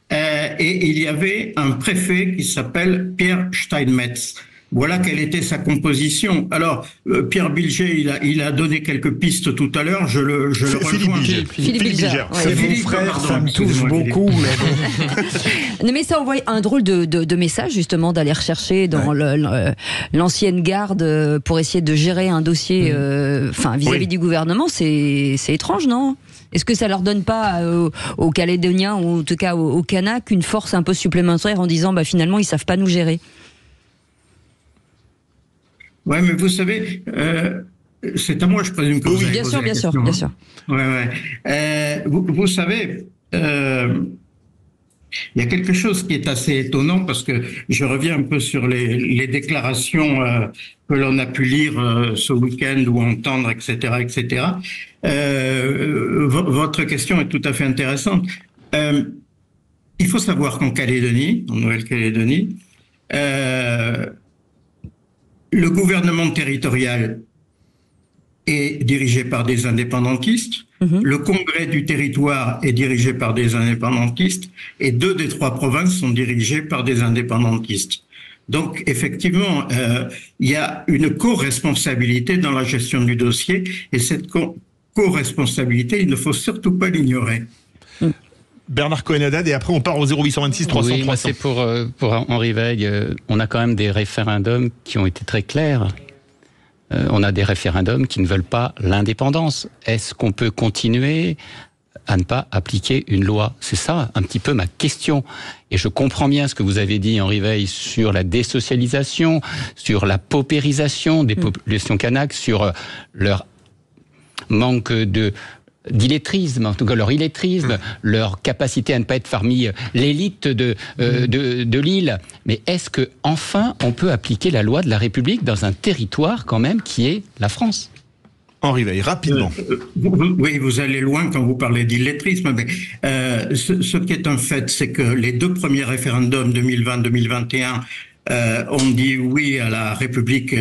et il y avait un préfet qui s'appelle Pierre Steinmetz. Voilà quelle était sa composition. Alors, Pierre Bilger, il a donné quelques pistes tout à l'heure. Je le rejoins. Philippe Bilger. C'est mon frère, ça me touche beaucoup. Non, mais ça envoie un drôle de message, justement, d'aller rechercher dans l'ancienne garde pour essayer de gérer un dossier vis-à-vis du gouvernement. C'est étrange, non ? Est-ce que ça leur donne pas aux Calédoniens, ou en tout cas aux Kanaks, une force un peu supplémentaire en disant finalement ils savent pas nous gérer ? Ouais, mais vous savez, c'est à moi, je présume que vous avez posé la question. Bien sûr. Vous savez, il y a quelque chose qui est assez étonnant, parce que je reviens un peu sur les déclarations que l'on a pu lire ce week-end ou entendre, etc. Votre question est tout à fait intéressante. Il faut savoir qu'en Calédonie, en Nouvelle-Calédonie, le gouvernement territorial est dirigé par des indépendantistes, le congrès du territoire est dirigé par des indépendantistes, et 2 des 3 provinces sont dirigées par des indépendantistes. Donc, effectivement, il y a une co-responsabilité dans la gestion du dossier, et cette co-responsabilité, il ne faut surtout pas l'ignorer. Bernard Cohen-Haddad, et après on part au 0826 300 oui, 300. C'est pour Henri Veil. On a quand même des référendums qui ont été très clairs. On a des référendums qui ne veulent pas l'indépendance. Est-ce qu'on peut continuer à ne pas appliquer une loi ? C'est ça un petit peu ma question. Et je comprends bien ce que vous avez dit, Henri Veil, sur la désocialisation, sur la paupérisation des populations kanaks, sur leur manque d'illettrisme, en tout cas leur illettrisme, leur capacité à ne pas être parmi l'élite de l'île. Mais est-ce que enfin on peut appliquer la loi de la République dans un territoire quand même qui est la France ? Henri Veil, rapidement. Oui, vous allez loin quand vous parlez d'illettrisme, mais ce qui est un fait, c'est que les 2 premiers référendums 2020-2021 ont dit oui à la République,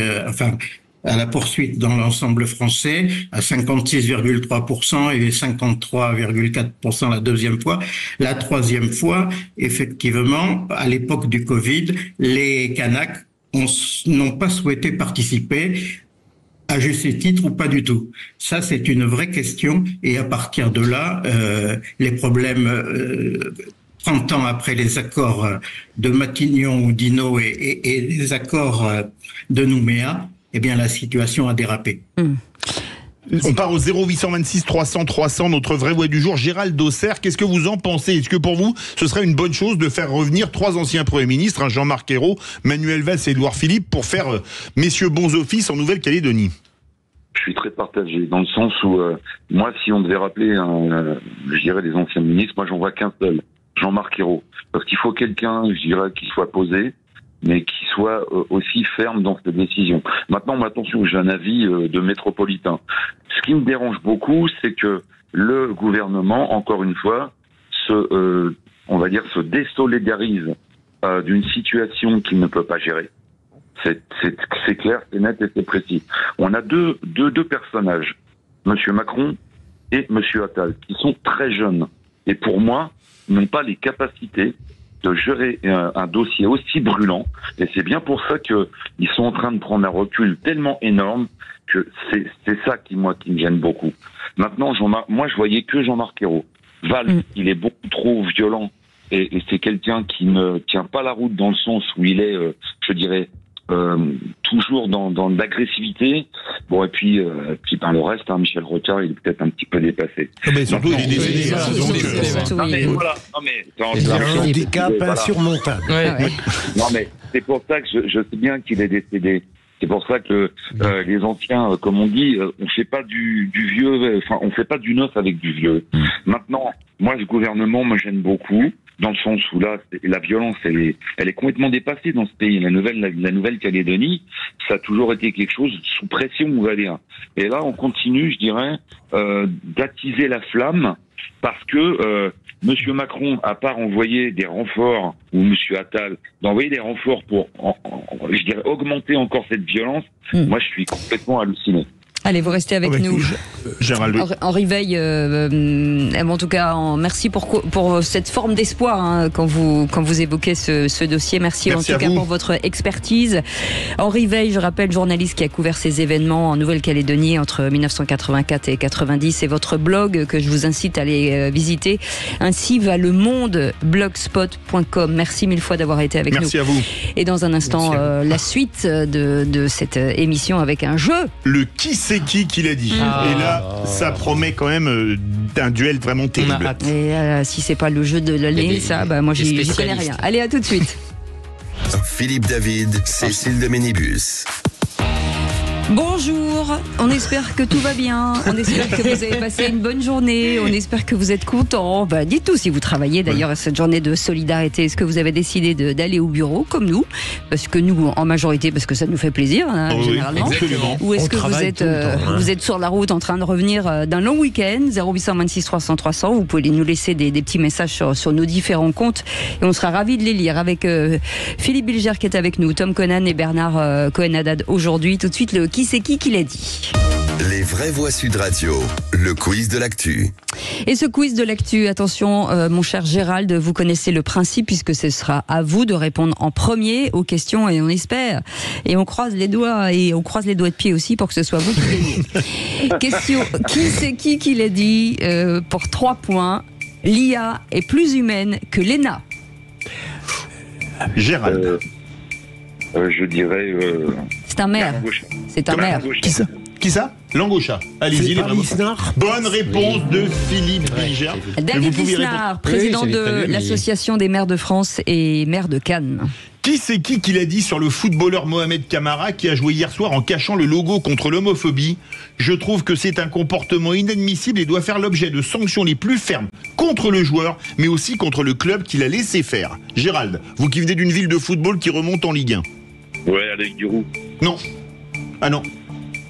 à la poursuite dans l'ensemble français, à 56,3% et 53,4% la deuxième fois. La troisième fois, effectivement, à l'époque du Covid, les Kanaks n'ont pas souhaité participer, à juste titre ou pas du tout. Ça, c'est une vraie question, et à partir de là, les problèmes 30 ans après les accords de Matignon ou d'Inno et les accords de Nouméa, eh bien, la situation a dérapé. On part au 0826 300 300, notre vraie voix du jour. Gérald d'Auxerre, qu'est-ce que vous en pensez ? Est-ce que pour vous, ce serait une bonne chose de faire revenir 3 anciens premiers ministres, Jean-Marc Ayrault, Manuel Valls et Édouard Philippe, pour faire messieurs bons offices en Nouvelle-Calédonie ? Je suis très partagé, dans le sens où, moi, si on devait rappeler, je dirais, des anciens ministres, moi, j'en vois qu'un seul, Jean-Marc Ayrault. Parce qu'il faut quelqu'un, je dirais, qui soit posé, mais qui soit aussi ferme dans cette décision. Maintenant, attention, j'ai un avis de métropolitain. Ce qui me dérange beaucoup, c'est que le gouvernement, encore une fois, se désolidarise d'une situation qu'il ne peut pas gérer. C'est clair, c'est net et c'est précis. On a deux personnages, Monsieur Macron et Monsieur Attal, qui sont très jeunes et pour moi n'ont pas les capacités de gérer un dossier aussi brûlant. Et c'est bien pour ça que ils sont en train de prendre un recul tellement énorme que c'est ça qui me gêne beaucoup. Maintenant, moi je voyais que Jean-Marc Ayrault. Valls, il est beaucoup trop violent et c'est quelqu'un qui ne tient pas la route dans le sens où il est, je dirais, toujours dans l'agressivité. Bon, et puis par le reste, Michel Rocard, il est peut-être un petit peu dépassé. Mais surtout, il est décédé. Il a un handicap insurmontable. Non, mais c'est pour ça que je sais bien qu'il est décédé. C'est pour ça que les anciens, comme on dit, on fait pas du vieux, enfin, on fait pas du neuf avec du vieux. Maintenant, moi, ce gouvernement me gêne beaucoup, dans le sens où là, la violence, elle est complètement dépassée dans ce pays. La Nouvelle-Calédonie, ça a toujours été quelque chose sous pression, on va dire. Et là, on continue, je dirais, d'attiser la flamme, parce que Monsieur Macron, à part envoyer des renforts, ou Monsieur Attal, d'envoyer des renforts pour, je dirais, augmenter encore cette violence, moi, je suis complètement halluciné. Allez, vous restez avec nous. Gérald. Henri Veil, en tout cas, merci pour cette forme d'espoir hein, quand vous évoquez ce dossier. Merci en tout cas pour votre expertise. Henri Veil, je rappelle, journaliste qui a couvert ces événements en Nouvelle-Calédonie entre 1984 et 90. Et votre blog que je vous incite à aller visiter. Ainsi va le monde, blogspot.com. Merci mille fois d'avoir été avec nous. Merci à vous. Et dans un instant, la suite de cette émission avec un jeu. Le qui c'est qui l'a dit. Et là, ça promet quand même d'un duel vraiment terrible. Et si c'est pas le jeu de l'année, moi j'y connais rien. Allez, à tout de suite. Philippe David, Cécile de Ménibus. Bonjour, on espère que tout va bien, on espère que vous avez passé une bonne journée, on espère que vous êtes contents. Dites-tout si vous travaillez d'ailleurs cette journée de solidarité. Est-ce que vous avez décidé d'aller au bureau comme nous? Parce que nous, en majorité, parce que ça nous fait plaisir généralement. Ou est-ce que vous êtes sur la route en train de revenir d'un long week-end? 0826 300 300, vous pouvez nous laisser des petits messages sur nos différents comptes et on sera ravis de les lire avec Philippe Bilger qui est avec nous, Tom Conan et Bernard Cohen-Haddad aujourd'hui. Tout de suite, le qui c'est qui l'a dit. Les vraies voix Sud Radio, le quiz de l'actu. Et ce quiz de l'actu, attention mon cher Gérald, vous connaissez le principe puisque ce sera à vous de répondre en premier aux questions et on espère. Et on croise les doigts de pied aussi pour que ce soit vous qui gagnez. Question, qui c'est qui l'a dit pour 3 points. L'IA est plus humaine que l'ENA. Gérald. Je dirais... C'est un maire. C'est un maire. Qui ça? Langosha. Allez-y, les bonne réponse de Philippe Bilger. David Lisnard, président de l'Association des maires de France et maire de Cannes. Qui c'est qui l'a dit sur le footballeur Mohamed Camara qui a joué hier soir en cachant le logo contre l'homophobie? Je trouve que c'est un comportement inadmissible et doit faire l'objet de sanctions les plus fermes contre le joueur, mais aussi contre le club qui l'a laissé faire. Gérald, vous qui venez d'une ville de football qui remonte en Ligue 1. Ouais, avec Giroud. Non. Ah non.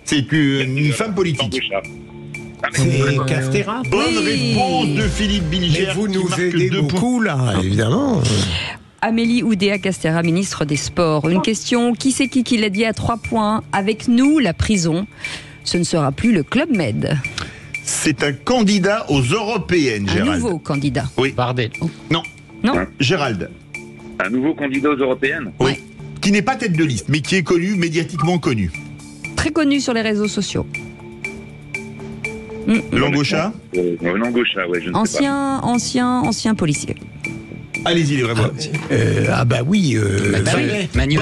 C'est une femme politique. C'est Castera. Bonne réponse de Philippe Bilger. Mais vous nous aidez beaucoup là, évidemment. Amélie Oudéa Castera, ministre des Sports. Une question, qui c'est qui l'a dit à 3 points? Avec nous, la prison, ce ne sera plus le Club Med. C'est un candidat aux européennes, Gérald. Un nouveau candidat. Oui. Bardet. Non. Gérald. Un nouveau candidat aux européennes? Oui. Qui n'est pas tête de liste, mais qui est connu, médiatiquement connu. Très connu sur les réseaux sociaux. Langosha? Langosha, ouais, je ne sais pas. Ancien policier. Allez-y, les vrais voix. Oui.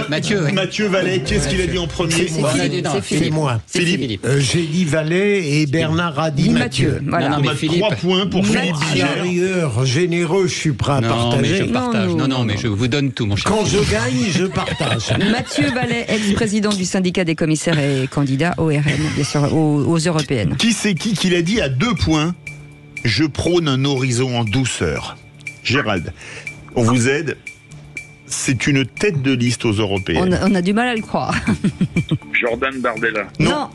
Mathieu. Ouais. Mathieu Vallet, qu'est-ce qu'il a dit en premier? C'est moi. Philippe. J'ai dit Vallet et Bernard a dit Mathieu. Voilà. Non, mais Philippe. 3 points pour Philippe Bilger. Généreux, je suis prêt à partager. Mais je partage. Non, mais je vous donne tout, mon cher. Quand je gagne, je partage. Mathieu Vallet, ex-président du syndicat des commissaires et candidat au RN, bien sûr, aux européennes. Qui c'est qui l'a dit à 2 points? Je prône un horizon en douceur. Gérald, on vous aide. C'est une tête de liste aux européennes. On a du mal à le croire. Jordan Bardella. Non.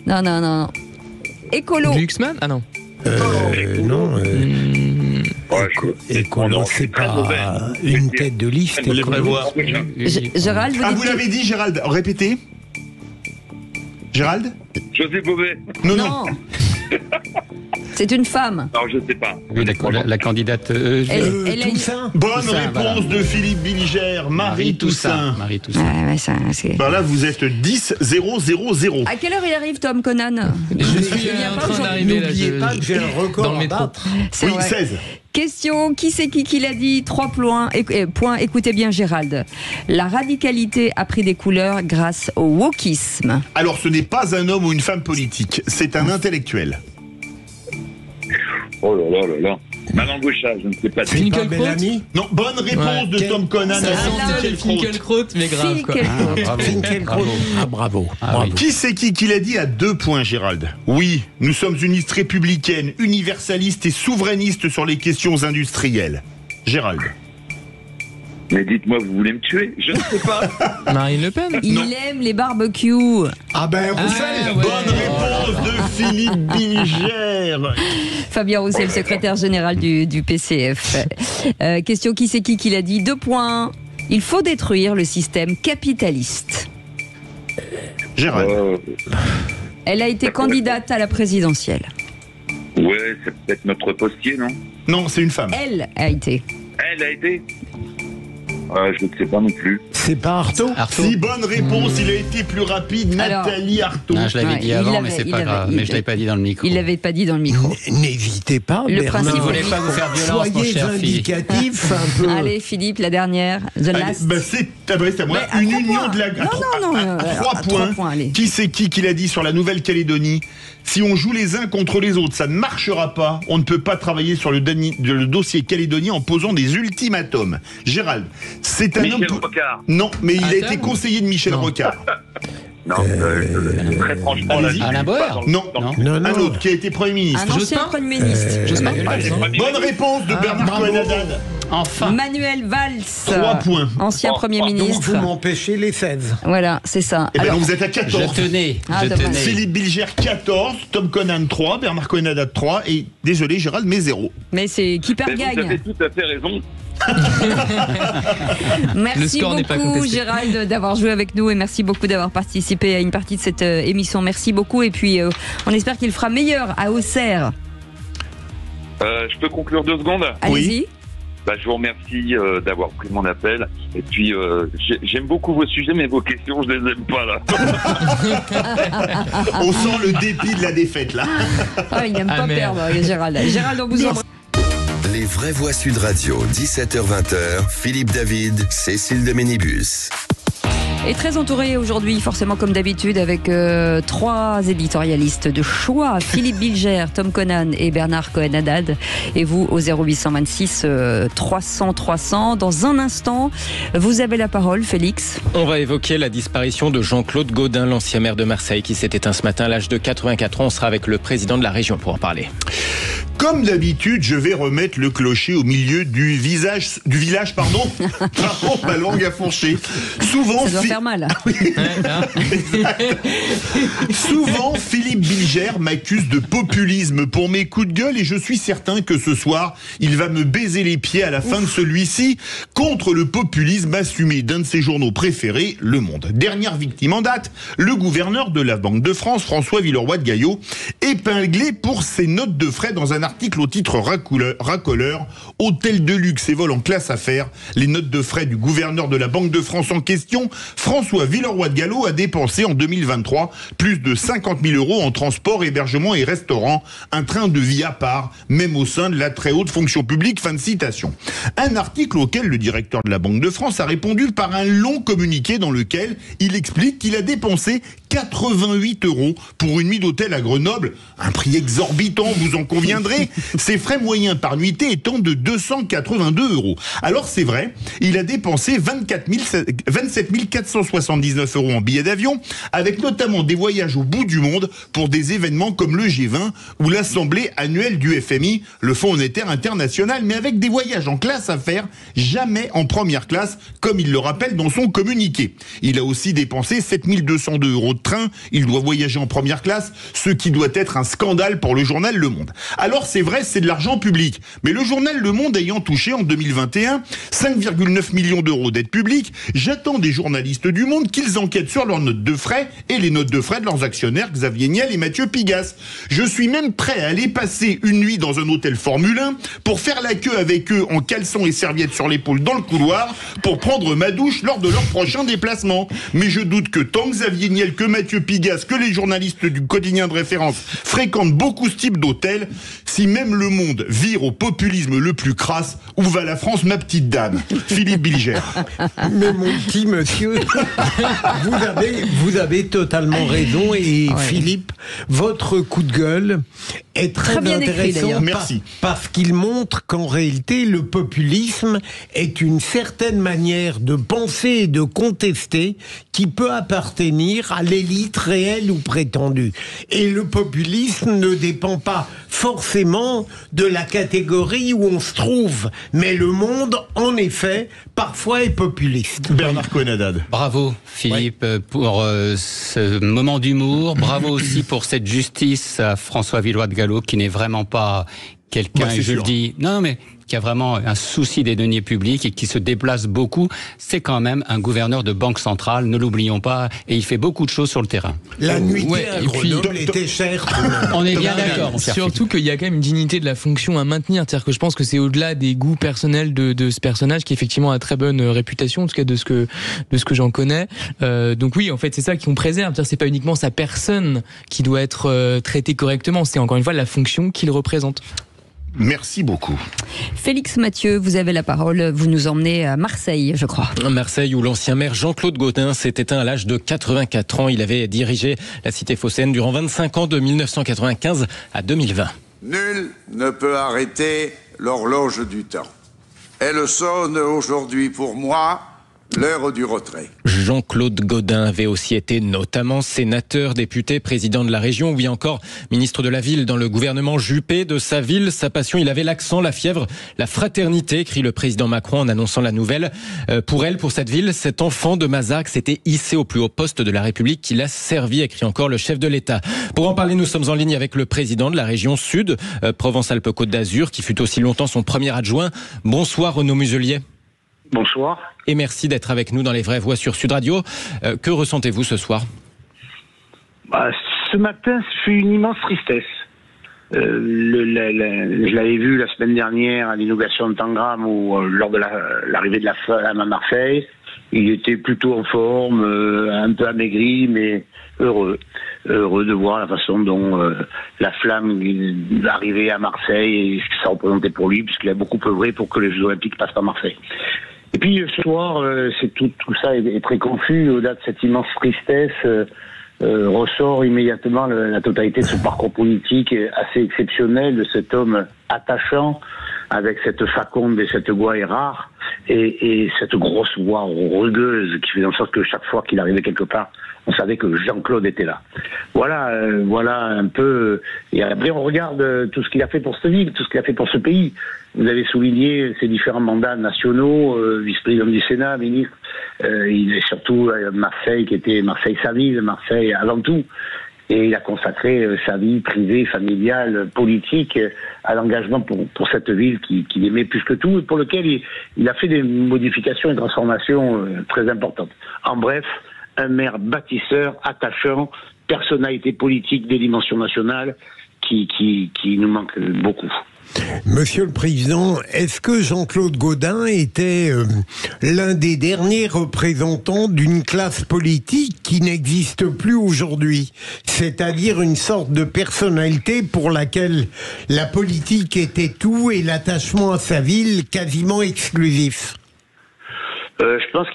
Non. Écolo. Glucksmann? Ah non. Non. Écolo, c'est pas une tête de liste. Les vraies voix. Gérald, vous l'avez dit, Gérald. Répétez. Gérald? José Bové. Non. C'est une femme. Alors, je ne sais pas. Oui, la candidate. Elle a Bonne réponse de Philippe Bilger. Marie Toussaint. Marie Toussaint. Là, vous êtes 10-0-0-0. À quelle heure il arrive, Tom Conan? Je suis en train d'arriver. N'oubliez pas que j'ai un record dans le métro. C'est vrai. 16. Question, qui c'est qui l'a dit? 3 points. Écoutez bien, Gérald. La radicalité a pris des couleurs grâce au wokisme. Alors, ce n'est pas un homme ou une femme politique. C'est un intellectuel. Oh là. Langosha, je ne sais pas. Finkielkraut? Non, bonne réponse de Tom Conan. Finkielkraut, mais grave quoi. Finkielkraut. Bravo. Qui c'est qui l'a dit à 2 points, Gérald? Oui, nous sommes une liste républicaine, universaliste et souverainiste sur les questions industrielles. Gérald. Mais dites-moi, vous voulez me tuer? Je ne sais pas. Marine Le Pen? Il aime les barbecues. Vous savez. Bonne réponse de Philippe Bilger. Fabien Roussel, secrétaire général du PCF. Question, qui c'est qui l'a dit? 2 points. Il faut détruire le système capitaliste. Gérald. Elle a été candidate à la présidentielle. Ouais, c'est peut-être notre postier, non? Non, c'est une femme. Elle a été. Elle a été? Je ne sais pas non plus. C'est pas Artaud? Si, bonne réponse, il a été plus rapide. Nathalie Artaud. Non, je l'avais dit avant, mais c'est pas grave. Mais je l'avais pas dit dans le micro. Il l'avait pas dit dans le micro. N'hésitez pas, Le Bernard. principe, Je voulais pas vous faire violence, mon Soyez cher indicatif un peu. Allez, Philippe, la dernière. The last. C'est à moi. Mais à Une 3 union points. de la... Non, à 3 à points. 3 points, allez. Qui c'est qui l'a dit sur la Nouvelle-Calédonie? Si on joue les uns contre les autres, ça ne marchera pas. On ne peut pas travailler sur le dossier calédonien en posant des ultimatums. Gérald, c'est un Michel homme... Rocard. Non, mais il a été conseiller de Michel Rocard. Non, très franchement, Allez-y. là, Alain Boer? Non, un autre qui a été Premier ministre. Un ancien Premier ministre. Bonne réponse de Bernard Cohen-Haddad. Enfin. Manuel Valls. 3 points. Ancien Premier Donc ministre. vous m'empêchez les 16. Voilà, c'est ça. Eh ben Alors, non, vous êtes à 14. Je tenais. dommage. Philippe Bilger 14, Tom Conan 3, Bernard Cohen-Haddad 3 et désolé Gérald mais 0. mais c'est qui perd mais vous avez gagne. tout à fait raison. Le Merci score n'est pas beaucoup contesté. Gérald d'avoir joué avec nous et merci beaucoup d'avoir participé à une partie de cette émission. Merci beaucoup et puis on espère qu'il fera meilleur à Auxerre. Je peux conclure 2 secondes? Allez-y. Je vous remercie d'avoir pris mon appel. Et puis, j'aime beaucoup vos sujets, mais vos questions, je les aime pas, là. On sent le dépit de la défaite là. Ah, il n'aime pas merde. perdre Gérald. Gérald, on vous embrasse. Les vraies voix Sud Radio, 17h-20h, Philippe David, Cécile de Ménibus. Et très entouré aujourd'hui, forcément comme d'habitude, avec 3 éditorialistes de choix, Philippe Bilger, Tom Conan et Bernard Cohen-Haddad. Et vous au 0826 300 300. Dans un instant, vous avez la parole, Félix. On va évoquer la disparition de Jean-Claude Gaudin, l'ancien maire de Marseille, qui s'est éteint ce matin à l'âge de 84 ans. On sera avec le président de la région pour en parler. Comme d'habitude, je vais remettre le clocher au milieu du village, pardon. Pardon, ma langue a fourché. Souvent, Ça doit faire mal. Souvent, Philippe Bilger m'accuse de populisme pour mes coups de gueule et je suis certain que ce soir, il va me baiser les pieds à la fin de celui-ci contre le populisme assumé d'un de ses journaux préférés, Le Monde. Dernière victime en date, le gouverneur de la Banque de France, François Villeroy de Gaillot, épinglé pour ses notes de frais dans un article au titre racoleur, hôtel de luxe et vol en classe affaires. Les notes de frais du gouverneur de la Banque de France en question, François Villeroy de Gaillot a dépensé en 2023 plus de 50 000 € en transport, hébergement et restaurant, un train de vie à part, même au sein de la très haute fonction publique. Fin de citation. Un article auquel le directeur de la Banque de France a répondu par un long communiqué dans lequel il explique qu'il a dépensé 88 € pour une nuit d'hôtel à Grenoble, un prix exorbitant, vous en conviendrez, ses frais moyens par nuitée étant de 282 €. Alors c'est vrai, il a dépensé 27 479 € en billets d'avion, avec notamment des voyages au bout du monde pour des événements comme le G20 ou l'assemblée annuelle du FMI, le Fonds monétaire international, mais avec des voyages en classe affaires, jamais en première classe, comme il le rappelle dans son communiqué. Il a aussi dépensé 7 202 € de train, il doit voyager en première classe, ce qui doit être un scandale pour le journal Le Monde. Alors c'est vrai, c'est de l'argent public, mais le journal Le Monde ayant touché en 2021 5,9 millions d'euros d'aide publique, j'attends des journalistes du Monde qu'ils enquêtent sur leurs notes de frais et les notes de frais de leurs actionnaires Xavier Niel et Mathieu Pigasse. Je suis même prêt à aller passer une nuit dans un hôtel Formule 1 pour faire la queue avec eux en caleçon et serviette sur l'épaule dans le couloir pour prendre ma douche lors de leur prochain déplacement. Mais je doute que tant Xavier Niel, que Mathieu Pigasse, que les journalistes du quotidien de référence fréquentent beaucoup ce type d'hôtel. Si même Le Monde vire au populisme le plus crasse, où va la France, ma petite dame? Philippe Bilger. Mais mon petit monsieur, vous avez totalement raison et Philippe, votre coup de gueule est très bien intéressant. écrit, merci. Parce qu'il montre qu'en réalité, le populisme est une certaine manière de penser et de contester qui peut appartenir à l'élite réelle ou prétendue. Et le populisme ne dépend pas forcément de la catégorie où on se trouve. Mais le monde, en effet, parfois est populiste. Bernard Cohen-Haddad. Bravo Philippe pour ce moment d'humour. Bravo aussi pour cette justice à François Villeroy de Gaillot qui n'est vraiment pas quelqu'un, Bah, c'est je le sûr. dis, non mais qui a vraiment un souci des deniers publics et qui se déplace beaucoup, c'est quand même un gouverneur de banque centrale, ne l'oublions pas, et il fait beaucoup de choses sur le terrain. La nuitée à Grenoble était chère. On est bien d'accord. Surtout qu'il y a quand même une dignité de la fonction à maintenir. C'est-à-dire que je pense que c'est au-delà des goûts personnels de ce personnage qui effectivement a très bonne réputation, en tout cas de ce que j'en connais. Donc oui, en fait, c'est ça qu'on préserve. C'est pas uniquement sa personne qui doit être traitée correctement, c'est encore une fois la fonction qu'il représente. Merci beaucoup. Félix Mathieu, vous avez la parole. Vous nous emmenez à Marseille, je crois. Marseille, où l'ancien maire Jean-Claude Gaudin s'est éteint à l'âge de 84 ans. Il avait dirigé la cité phocéenne durant 25 ans, de 1995 à 2020. Nul ne peut arrêter l'horloge du temps. Elle sonne aujourd'hui pour moi l'heure du retrait. Jean-Claude Gaudin avait aussi été notamment sénateur, député, président de la région, ou bien encore ministre de la ville dans le gouvernement Juppé de sa ville. Sa passion, il avait l'accent, la fièvre, la fraternité, écrit le président Macron en annonçant la nouvelle. Pour cette ville, cet enfant de Mazargues s'était hissé au plus haut poste de la République qu'il a servi, écrit encore le chef de l'État. Pour en parler, nous sommes en ligne avec le président de la région Sud, Provence-Alpes-Côte d'Azur, qui fut aussi longtemps son premier adjoint. Bonsoir Renaud Muselier. Bonsoir. Et merci d'être avec nous dans Les Vraies Voix sur Sud Radio. Que ressentez-vous ce soir ? Ce matin, c'est une immense tristesse. Je l'avais vu la semaine dernière à l'inauguration de Tangram, ou lors de l'arrivée de la flamme à Marseille. Il était plutôt en forme, un peu amaigri, mais heureux de voir la façon dont la flamme arrivait à Marseille et ce que ça représentait pour lui, puisqu'il a beaucoup œuvré pour que les Jeux Olympiques passent par Marseille. Et puis ce soir, c'est tout ça est très confus. Au-delà de cette immense tristesse, ressort immédiatement la totalité de ce parcours politique assez exceptionnel, de cet homme attachant, avec cette faconde et cette gouaille rare, et cette grosse voix rugueuse qui faisait en sorte que chaque fois qu'il arrivait quelque part, on savait que Jean-Claude était là. Voilà un peu. Et après, on regarde tout ce qu'il a fait pour cette ville, tout ce qu'il a fait pour ce pays. Vous avez souligné ses différents mandats nationaux, vice-président du Sénat, ministre. Il est surtout à Marseille, qui était Marseille sa ville, Marseille avant tout. Et il a consacré sa vie privée, familiale, politique à l'engagement pour cette ville qu'il aimait plus que tout et pour lequel il a fait des modifications et transformations très importantes. En bref, un maire bâtisseur, attachant, personnalité politique de dimension nationale qui nous manque beaucoup. Monsieur le Président, est-ce que Jean-Claude Gaudin était l'un des derniers représentants d'une classe politique qui n'existe plus aujourd'hui, c'est-à-dire une sorte de personnalité pour laquelle la politique était tout et l'attachement à sa ville quasiment exclusif? Je pense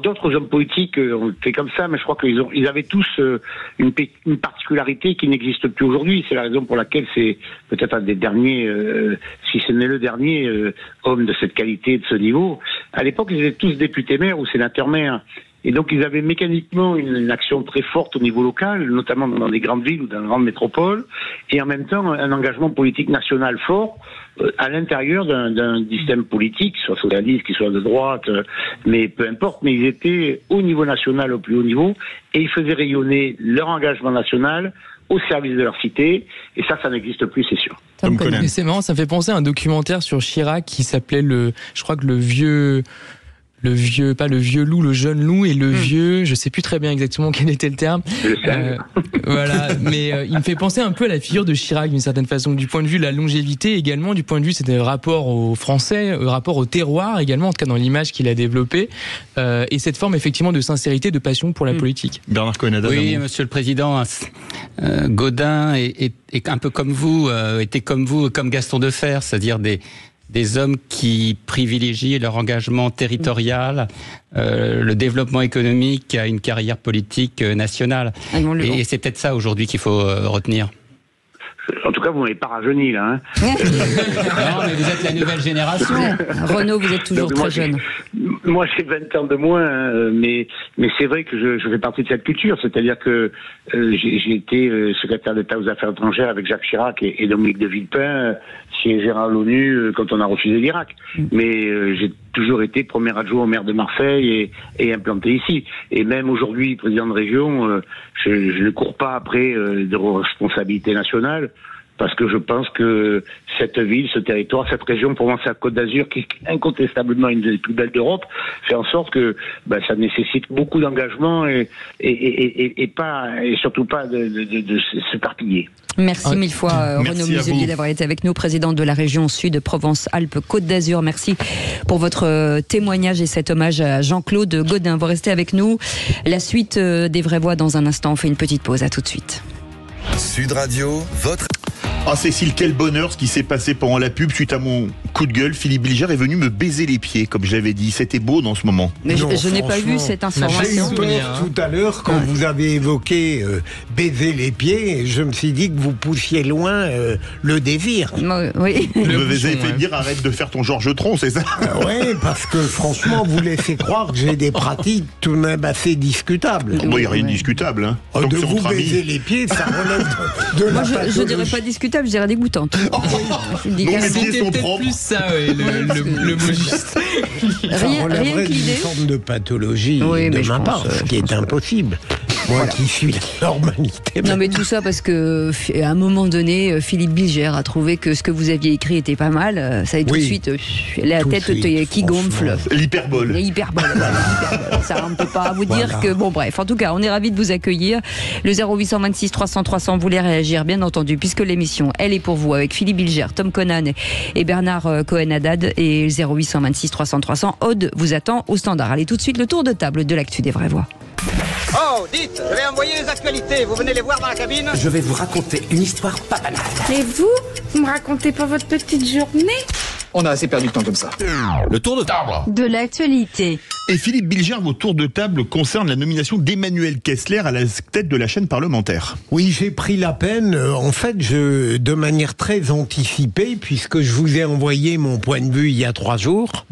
d'autres hommes politiques ont fait comme ça, mais je crois qu'ils avaient tous une particularité qui n'existe plus aujourd'hui. C'est la raison pour laquelle c'est peut-être un des derniers, si ce n'est le dernier homme de cette qualité, de ce niveau. À l'époque, ils étaient tous députés maires ou sénateurs maires. Et donc, ils avaient mécaniquement une action très forte au niveau local, notamment dans des grandes villes ou dans de grandes métropoles, et en même temps, un engagement politique national fort à l'intérieur d'un système politique, soit socialiste, qui soit de droite, mais peu importe, mais ils étaient au niveau national, au plus haut niveau, et ils faisaient rayonner leur engagement national au service de leur cité, et ça n'existe plus, c'est sûr. Et c'est marrant, ça me fait penser à un documentaire sur Chirac qui s'appelait je crois que le vieux, pas le vieux loup, le jeune loup, et le vieux, je sais plus très bien exactement quel était le terme. Voilà, mais il me fait penser un peu à la figure de Chirac d'une certaine façon, du point de vue de la longévité, également du point de vue c'était le rapport aux Français, rapport au terroir également, en tout cas dans l'image qu'il a développée, et cette forme effectivement de sincérité, de passion pour la politique. Bernard Cohen. Oui, Monsieur le Président, Gaudin est un peu comme vous, était comme vous, comme Gaston Defferre, c'est-à-dire des hommes qui privilégient leur engagement territorial, le développement économique à une carrière politique nationale. Et c'est peut-être ça aujourd'hui qu'il faut retenir. En tout cas, vous m'avez pas rajeuni, là. Hein. Non, mais vous êtes la nouvelle génération. Renaud, vous êtes toujours très jeune. Moi, j'ai 20 ans de moins, mais c'est vrai que je fais partie de cette culture. C'est-à-dire que j'ai été secrétaire d'État aux Affaires étrangères avec Jacques Chirac et Dominique de Villepin, siégère à l'ONU quand on a refusé l'Irak. Mais j'ai toujours été premier adjoint au maire de Marseille et implanté ici. Et même aujourd'hui, président de région, je ne cours pas après de responsabilités nationales. parce que je pense que cette ville, ce territoire, cette région Provence-Côte d'Azur, qui est incontestablement une des plus belles d'Europe, fait en sorte que ça nécessite beaucoup d'engagement et surtout pas de s'éparpiller. Merci mille fois, Renaud Muselier, d'avoir été avec nous, président de la région Sud Provence-Alpes-Côte d'Azur. Merci pour votre témoignage et cet hommage à Jean-Claude Gaudin. Vous restez avec nous. La suite des vraies voix dans un instant. On fait une petite pause. À tout de suite. Sud Radio, votre... Ah Cécile, quel bonheur ce qui s'est passé pendant la pub. Suite à mon coup de gueule, Philippe Bilger est venu me baiser les pieds, comme je l'avais dit. C'était beau dans ce moment. Mais je n'ai pas vu cette information. J'ai eu peur tout à l'heure quand vous avez évoqué baiser les pieds. Je me suis dit que vous poussiez loin le désir. Oui. Vous m'avez fait dire arrête de faire ton Georges Tron, c'est ça? Oui, parce que franchement, vous laissez croire que j'ai des pratiques tout de même assez discutables. Il n'y a rien de discutable. Hein. De vous baiser les pieds, ça relève de la pathologie. Je dirais pas discutable, je dirais dégoûtante. Mes pieds sont propres. Plus ça, le mot juste. Ça relèverait d'une forme de pathologie de ma part, ce qui est impossible. Moi qui suis la normalité. Non mais tout ça parce que à un moment donné, Philippe Bilger a trouvé que ce que vous aviez écrit était pas mal. Ça est tout de suite la tête qui gonfle. L'hyperbole. Ça, on ne peut pas vous dire que... Bon bref, en tout cas, on est ravis de vous accueillir. Le 0826 300 300, vous voulez réagir, bien entendu, puisque l'émission, elle est pour vous, avec Philippe Bilger, Tom Conan et Bernard Cohen-Haddad. Et 0826 300 300, Aude vous attend au standard. Allez, tout de suite, le tour de table de l'actu des vraies voix. Oh, dites, je vais envoyer les actualités. Vous venez les voir dans la cabine? Je vais vous raconter une histoire pas banale. Et vous me racontez pas votre petite journée? On a assez perdu de temps comme ça. Le tour de table. De l'actualité. Et Philippe Bilger, vos tours de table concernent la nomination d'Emmanuel Kessler à la tête de la chaîne parlementaire. Oui, j'ai pris la peine, en fait, de manière très anticipée, puisque je vous ai envoyé mon point de vue il y a 3 jours.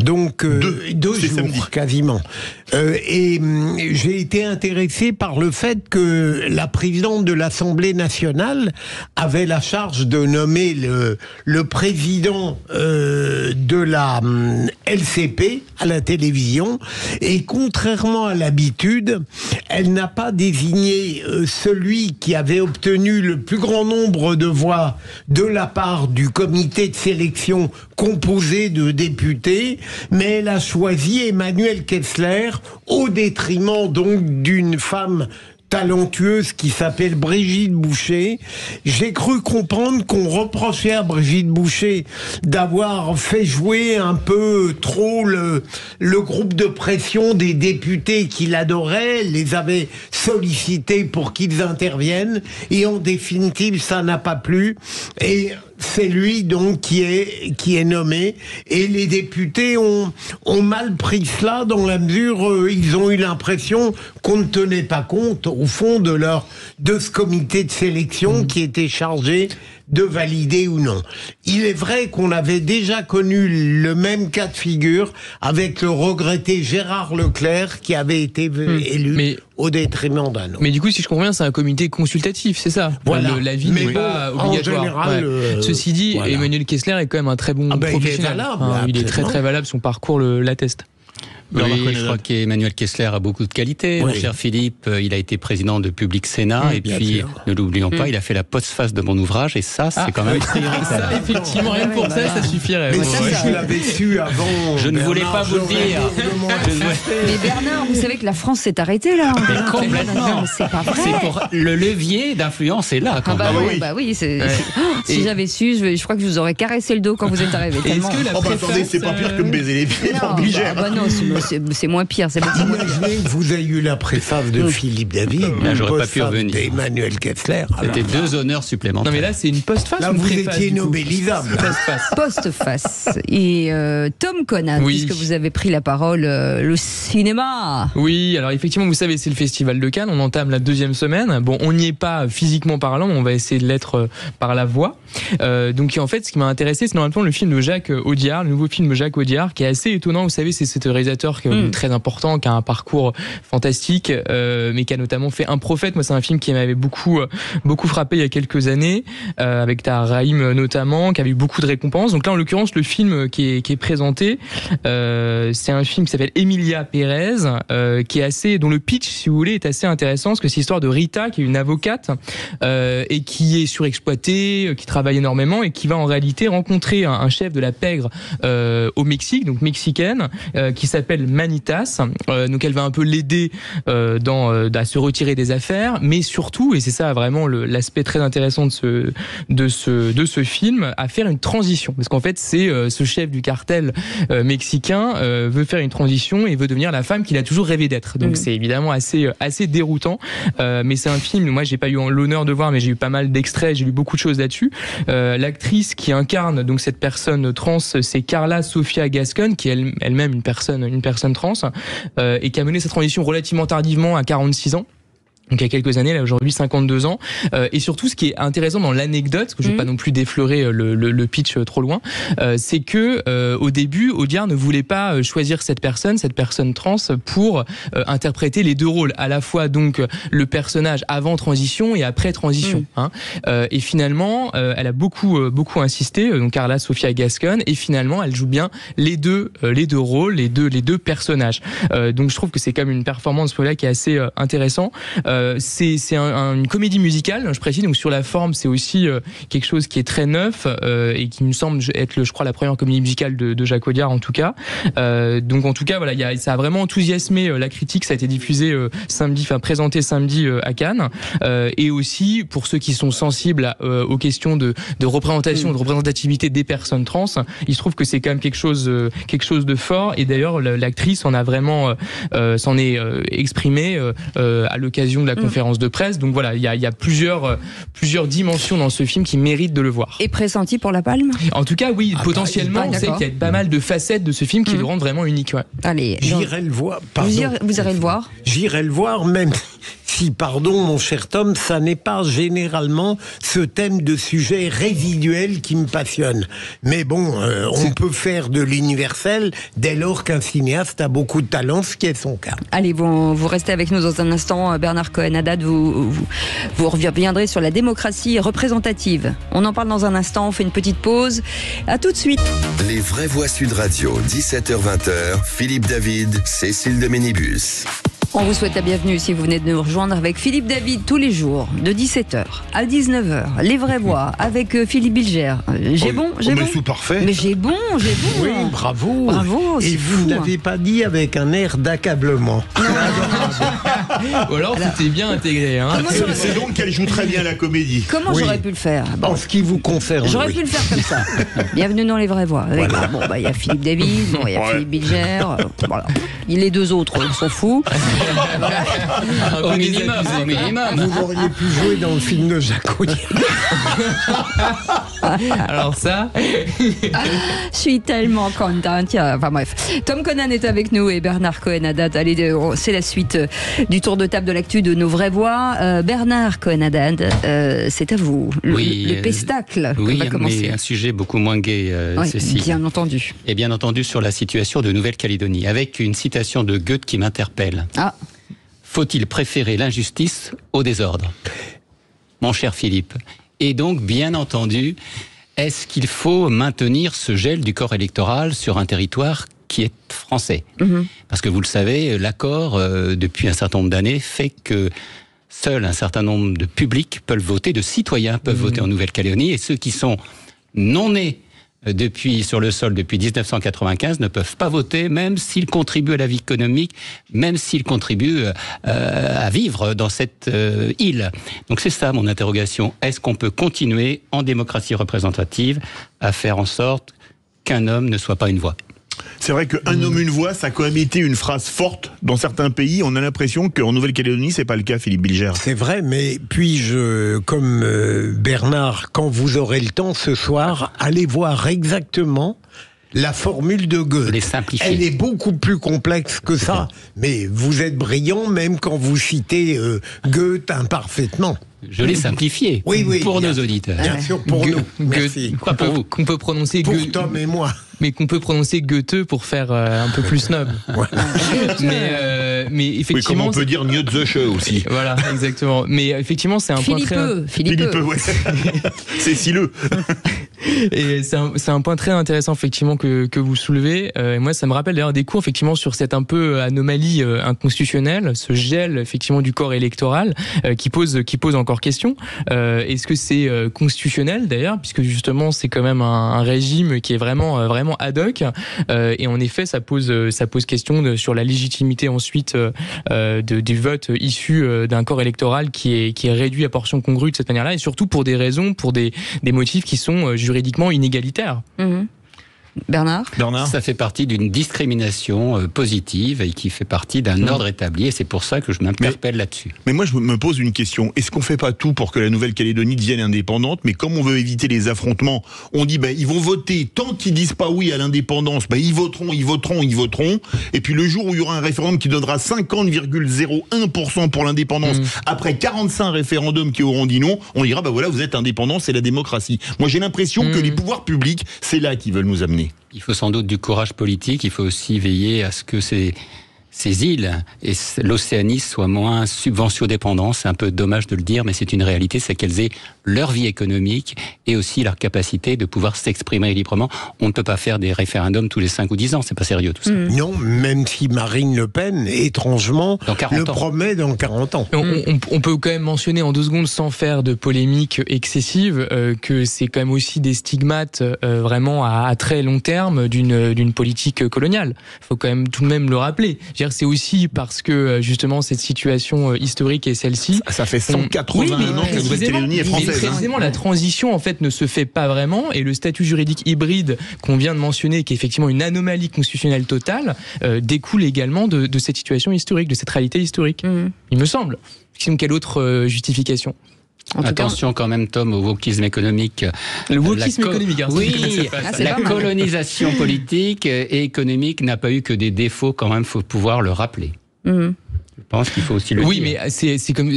Donc, 2 jours, samedi. Quasiment. Et j'ai été intéressé par le fait que la présidente de l'Assemblée nationale avait la charge de nommer le président de la LCP à la télévision. Et contrairement à l'habitude, elle n'a pas désigné celui qui avait obtenu le plus grand nombre de voix de la part du comité de sélection composé de députés, mais elle a choisi Emmanuel Kessler au détriment donc d'une femme talentueuse qui s'appelle Brigitte Boucher. J'ai cru comprendre qu'on reprochait à Brigitte Boucher d'avoir fait jouer un peu trop le groupe de pression des députés qui l'adoraient, les avait sollicités pour qu'ils interviennent, et en définitive ça n'a pas plu, et c'est lui donc qui est nommé, et les députés ont mal pris cela dans la mesure où ils ont eu l'impression qu'on ne tenait pas compte au fond de ce comité de sélection qui était chargé de valider ou non. Il est vrai qu'on avait déjà connu le même cas de figure avec le regretté Gérard Leclerc qui avait été élu au détriment d'un autre. Mais du coup, si je comprends bien, c'est un comité consultatif, c'est ça? Voilà. L'avis n'est pas obligatoire. En général, ceci dit, voilà. Emmanuel Kessler est quand même un très bon professionnel. Il est très très valable, son parcours l'atteste. Oui, je crois qu'Emmanuel Kessler a beaucoup de qualités. Mon cher Philippe, il a été président de Public Sénat, et puis, ne l'oublions pas, il a fait la postface de mon ouvrage, et ça, c'est quand même prioritaire. Ça, effectivement, rien pour ça suffirait. Mais si je l'avais su avant... Je ne voulais pas vous le dire. Mais Bernard, vous savez que la France s'est arrêtée là. Mais complètement. C'est pas vrai. C'est pour le levier d'influence est là. Quand oui. Si j'avais su, je crois que je vous aurais caressé le dos quand vous êtes arrivé. Attendez, c'est pas pire que me baiser les pieds pour Bilger. Non, c'est moins pire. Imaginez que vous ayez eu la préface de Philippe David, là, j'aurais pas pu revenir. D'Emmanuel Kessler. C'était 2 honneurs supplémentaires. Non mais là, c'est une postface. Là, vous étiez nobelisable. Postface. Et Tom Conan, puisque vous avez pris la parole, le cinéma. Oui, alors effectivement, vous savez, c'est le Festival de Cannes. On entame la 2e semaine. Bon, on n'y est pas physiquement parlant, mais on va essayer de l'être par la voix. Donc en fait, ce qui m'a intéressé, c'est normalement le film de Jacques Audiard, le nouveau film de Jacques Audiard, qui est assez étonnant. Vous savez, c'est cet réalisateur réalisateur très important, qui a un parcours fantastique, mais qui a notamment fait Un Prophète. Moi, c'est un film qui m'avait beaucoup frappé il y a quelques années, avec Tahar Rahim notamment, qui a eu beaucoup de récompenses. Donc là, en l'occurrence, le film qui est présenté, c'est un film qui s'appelle Emilia Pérez, dont le pitch, si vous voulez, est assez intéressant, parce que c'est l'histoire de Rita, qui est une avocate et qui est surexploitée, qui travaille énormément et qui va en réalité rencontrer un chef de la pègre au Mexique, donc mexicaine, qui s'appelle Manitas. Donc elle va un peu l'aider à se retirer des affaires, mais surtout, et c'est ça vraiment l'aspect très intéressant de ce film, à faire une transition, parce qu'en fait c'est ce chef du cartel mexicain veut faire une transition et veut devenir la femme qu'il a toujours rêvé d'être. Donc c'est évidemment assez déroutant, mais c'est un film, moi j'ai pas eu l'honneur de voir, mais j'ai eu pas mal d'extraits, j'ai lu beaucoup de choses là-dessus. L'actrice qui incarne donc cette personne trans, c'est Carla Sofia Gascon, qui est elle-même une personne trans, et qui a mené cette transition relativement tardivement, à 46 ans. Donc il y a quelques années, là aujourd'hui 52 ans, et surtout ce qui est intéressant dans l'anecdote, parce que je ne vais pas non plus déflorer le pitch trop loin, c'est que au début, Audiard ne voulait pas choisir cette personne trans, pour interpréter les deux rôles, à la fois donc le personnage avant transition et après transition. Et finalement, elle a beaucoup insisté, donc Carla Sofia Gascon, et finalement elle joue bien les deux rôles, les deux personnages. Donc je trouve que c'est quand même une performance là qui est assez intéressant. C'est une comédie musicale, je précise, donc sur la forme c'est aussi quelque chose qui est très neuf et qui me semble être je crois la première comédie musicale de Jacques Audiard en tout cas. Donc en tout cas voilà, ça a vraiment enthousiasmé la critique, ça a été diffusé présenté samedi à Cannes, et aussi pour ceux qui sont sensibles aux questions de représentation, de représentativité des personnes trans, il se trouve que c'est quand même quelque chose de fort, et d'ailleurs l'actrice en a vraiment s'en est exprimée à l'occasion de la conférence de presse. Donc voilà, il y a plusieurs dimensions dans ce film qui méritent de le voir. Et pressenti pour la Palme ? En tout cas, oui, potentiellement, on sait qu'il y a pas mal de facettes de ce film qui le rendent vraiment unique. Ouais. Allez, j'irai le voir. Vous irez le voir ? J'irai le voir, même si, pardon, mon cher Tom, ça n'est pas généralement ce thème de sujet résiduel qui me passionne. Mais bon, on peut faire de l'universel dès lors qu'un cinéaste a beaucoup de talent, ce qui est son cas. Allez, vous restez avec nous dans un instant, Bernard Cohen-Haddad, vous reviendrez sur la démocratie représentative. On en parle dans un instant, on fait une petite pause. À tout de suite. Les vraies voix Sud Radio, 17h-20h, Philippe David, Cécile de Ménibus. On vous souhaite la bienvenue si vous venez de nous rejoindre avec Philippe David tous les jours de 17h à 19h. Les vraies voix avec Philippe Bilger. J'ai bon. Mais c'est parfait. Mais j'ai bon. Oui, bravo. Bravo. Et vous ne l'avez pas dit avec un air d'accablement. Ou alors c'était bien intégré. C'est donc qu'elle joue très bien la comédie. Comment j'aurais pu le faire ? En ce qui vous concerne. J'aurais pu le faire comme ça. Bienvenue dans les vraies voix. Voilà. Il y a Philippe David, il y a Philippe Bilger. Voilà. Les deux autres, on s'en fout. Au minimum. Vous auriez pu jouer dans le film de Jacques Audiard. Alors ça. Je suis tellement contente. Enfin bref. Tom Conan est avec nous et Bernard Cohen-Haddad. Allez, c'est la suite du tour de table de l'actu de nos vraies voix. Bernard Cohen-Haddad, c'est à vous. Le pestacle. Oui, mais un sujet beaucoup moins gai, Cécile. Bien entendu. Et bien entendu sur la situation de Nouvelle-Calédonie, avec une citation de Goethe qui m'interpelle. Faut-il préférer l'injustice au désordre ? Mon cher Philippe. Et donc, bien entendu, est-ce qu'il faut maintenir ce gel du corps électoral sur un territoire qui est français ? Parce que vous le savez, l'accord, depuis un certain nombre d'années, fait que seul un certain nombre de publics peuvent voter, de citoyens peuvent voter en Nouvelle-Calédonie, et ceux qui sont non nés sur le sol depuis 1995 ne peuvent pas voter, même s'ils contribuent à la vie économique, même s'ils contribuent à vivre dans cette île. Donc c'est ça mon interrogation. Est-ce qu'on peut continuer en démocratie représentative à faire en sorte qu'un homme ne soit pas une voix ? C'est vrai qu'un homme, une voix, ça a quand même été une phrase forte dans certains pays. On a l'impression qu'en Nouvelle-Calédonie, c'est pas le cas, Philippe Bilger. C'est vrai, mais puis-je, comme Bernard, quand vous aurez le temps ce soir, allez voir exactement la formule de Goethe. Les simplifier. Elle est beaucoup plus complexe que ça. Mais vous êtes brillant même quand vous citez Goethe imparfaitement. Je l'ai simplifié pour nos auditeurs. Bien sûr, pour nous. Merci. Qu'on peut prononcer pour Tom et moi. Mais qu'on peut prononcer Goethe pour faire un peu plus snob. Mais effectivement, oui, comme on peut dire Nietzsche aussi. Voilà, exactement. Mais effectivement, c'est un point très... Philippe, ouais. C'est sileux. Et c'est un point très intéressant effectivement que vous soulevez. Et moi, ça me rappelle d'ailleurs des cours effectivement sur cette un peu anomalie inconstitutionnelle, ce gel effectivement du corps électoral qui pose encore question. Est-ce que c'est constitutionnel d'ailleurs, puisque justement c'est quand même un régime qui est vraiment ad hoc. Et en effet, ça pose question sur la légitimité ensuite du vote issu d'un corps électoral qui est réduit à portion congrue de cette manière-là, et surtout pour des raisons, pour des motifs qui sont juridiquement inégalitaires. Mmh. Bernard, ça fait partie d'une discrimination positive et qui fait partie d'un ordre établi, et c'est pour ça que je m'interpelle là-dessus. Mais moi je me pose une question, est-ce qu'on fait pas tout pour que la Nouvelle-Calédonie devienne indépendante, mais comme on veut éviter les affrontements, on dit ils vont voter, tant qu'ils disent pas oui à l'indépendance, ils voteront, et puis le jour où il y aura un référendum qui donnera 50,01% pour l'indépendance, après 45 référendums qui auront dit non, on dira voilà, vous êtes indépendant, c'est la démocratie. Moi j'ai l'impression que les pouvoirs publics, c'est là qu'ils veulent nous amener. Il faut sans doute du courage politique, il faut aussi veiller à ce que ces îles et l'Océanie soient moins subventiodépendantes. C'est un peu dommage de le dire, mais c'est une réalité, c'est qu'elles aient leur vie économique et aussi leur capacité de pouvoir s'exprimer librement. On ne peut pas faire des référendums tous les 5 ou 10 ans, c'est pas sérieux tout ça. Non, même si Marine Le Pen, étrangement, le promet dans 40 ans. On peut quand même mentionner en 2 secondes, sans faire de polémique excessive, que c'est quand même aussi des stigmates vraiment à très long terme d'une politique coloniale. Il faut quand même tout de même le rappeler. C'est aussi parce que justement cette situation historique est celle-ci. Ça fait 181 ans que la Nouvelle-Calédonie est française. Précisément, la transition en fait ne se fait pas vraiment, et le statut juridique hybride qu'on vient de mentionner, qui est effectivement une anomalie constitutionnelle totale, découle également de cette situation historique, de cette réalité historique. Il me semble. Sinon, quelle autre justification ? Attention quand même, Tom, au wokisme économique. Le wokisme économique, oui, la colonisation politique et économique n'a pas eu que des défauts, quand même, faut pouvoir le rappeler. Je pense qu'il faut aussi le dire. Oui, mais c'est comme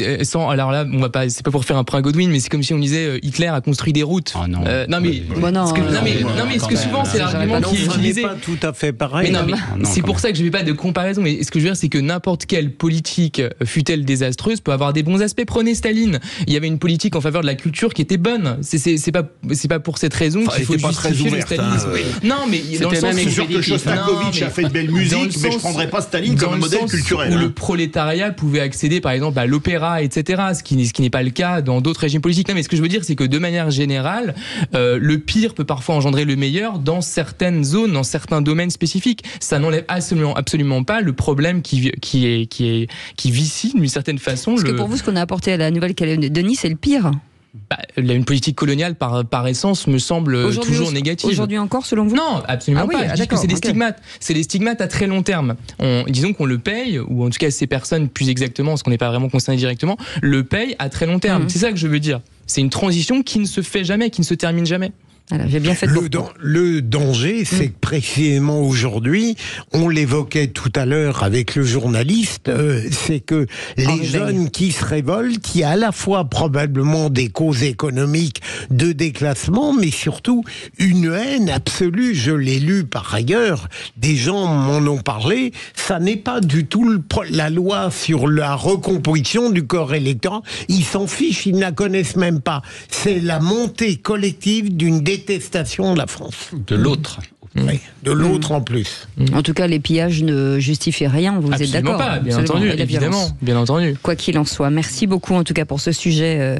alors là, on va pas, c'est pas pour faire un point Godwin, mais c'est comme si on disait Hitler a construit des routes. Oh non. Non mais ce que souvent c'est l'argument qui est utilisé. Pas tout à fait pareil. Mais c'est pour ça que je ne fais pas de comparaison. Mais ce que je veux dire, c'est que n'importe quelle politique, fût-elle désastreuse, peut avoir des bons aspects. Prenez Staline. Il y avait une politique en faveur de la culture qui était bonne. C'est pas pour cette raison qu'il faut justifier le stalinisme. Non, mais dans le sens, je suis sûr que Shostakovich a fait de belle musique, mais je prendrais pas Staline comme un modèle culturel. Où le prolétariat pouvait accéder par exemple à l'opéra, etc., ce qui n'est pas le cas dans d'autres régimes politiques. Non, mais ce que je veux dire, c'est que de manière générale, le pire peut parfois engendrer le meilleur dans certaines zones, dans certains domaines spécifiques. Ça n'enlève absolument pas le problème qui vicie d'une certaine façon. Parce que pour vous, ce qu'on a apporté à la Nouvelle-Calédonie, c'est le pire. Une politique coloniale par essence me semble toujours négative. Aujourd'hui encore, selon vous ? Non, absolument pas. Je dis que c'est des stigmates. C'est des stigmates à très long terme. Disons qu'on le paye, ou en tout cas ces personnes, plus exactement, parce qu'on n'est pas vraiment concerné directement, le payent à très long terme. C'est ça que je veux dire. C'est une transition qui ne se fait jamais, qui ne se termine jamais. Alors, j'ai bien fait le danger, c'est que précisément aujourd'hui, on l'évoquait tout à l'heure avec le journaliste, c'est que les jeunes qui se révoltent, qui y a à la fois probablement des causes économiques de déclassement, mais surtout une haine absolue. Je l'ai lu par ailleurs, des gens m'en ont parlé. Ça n'est pas du tout la loi sur la recomposition du corps électoral. Ils s'en fichent, ils ne la connaissent même pas. C'est la montée collective d'une détestation de la France. De l'autre. Oui, de l'autre en plus. En tout cas, les pillages ne justifient rien, vous êtes d'accord ? Absolument pas, bien entendu, évidemment, bien entendu. Quoi qu'il en soit, merci beaucoup en tout cas pour ce sujet,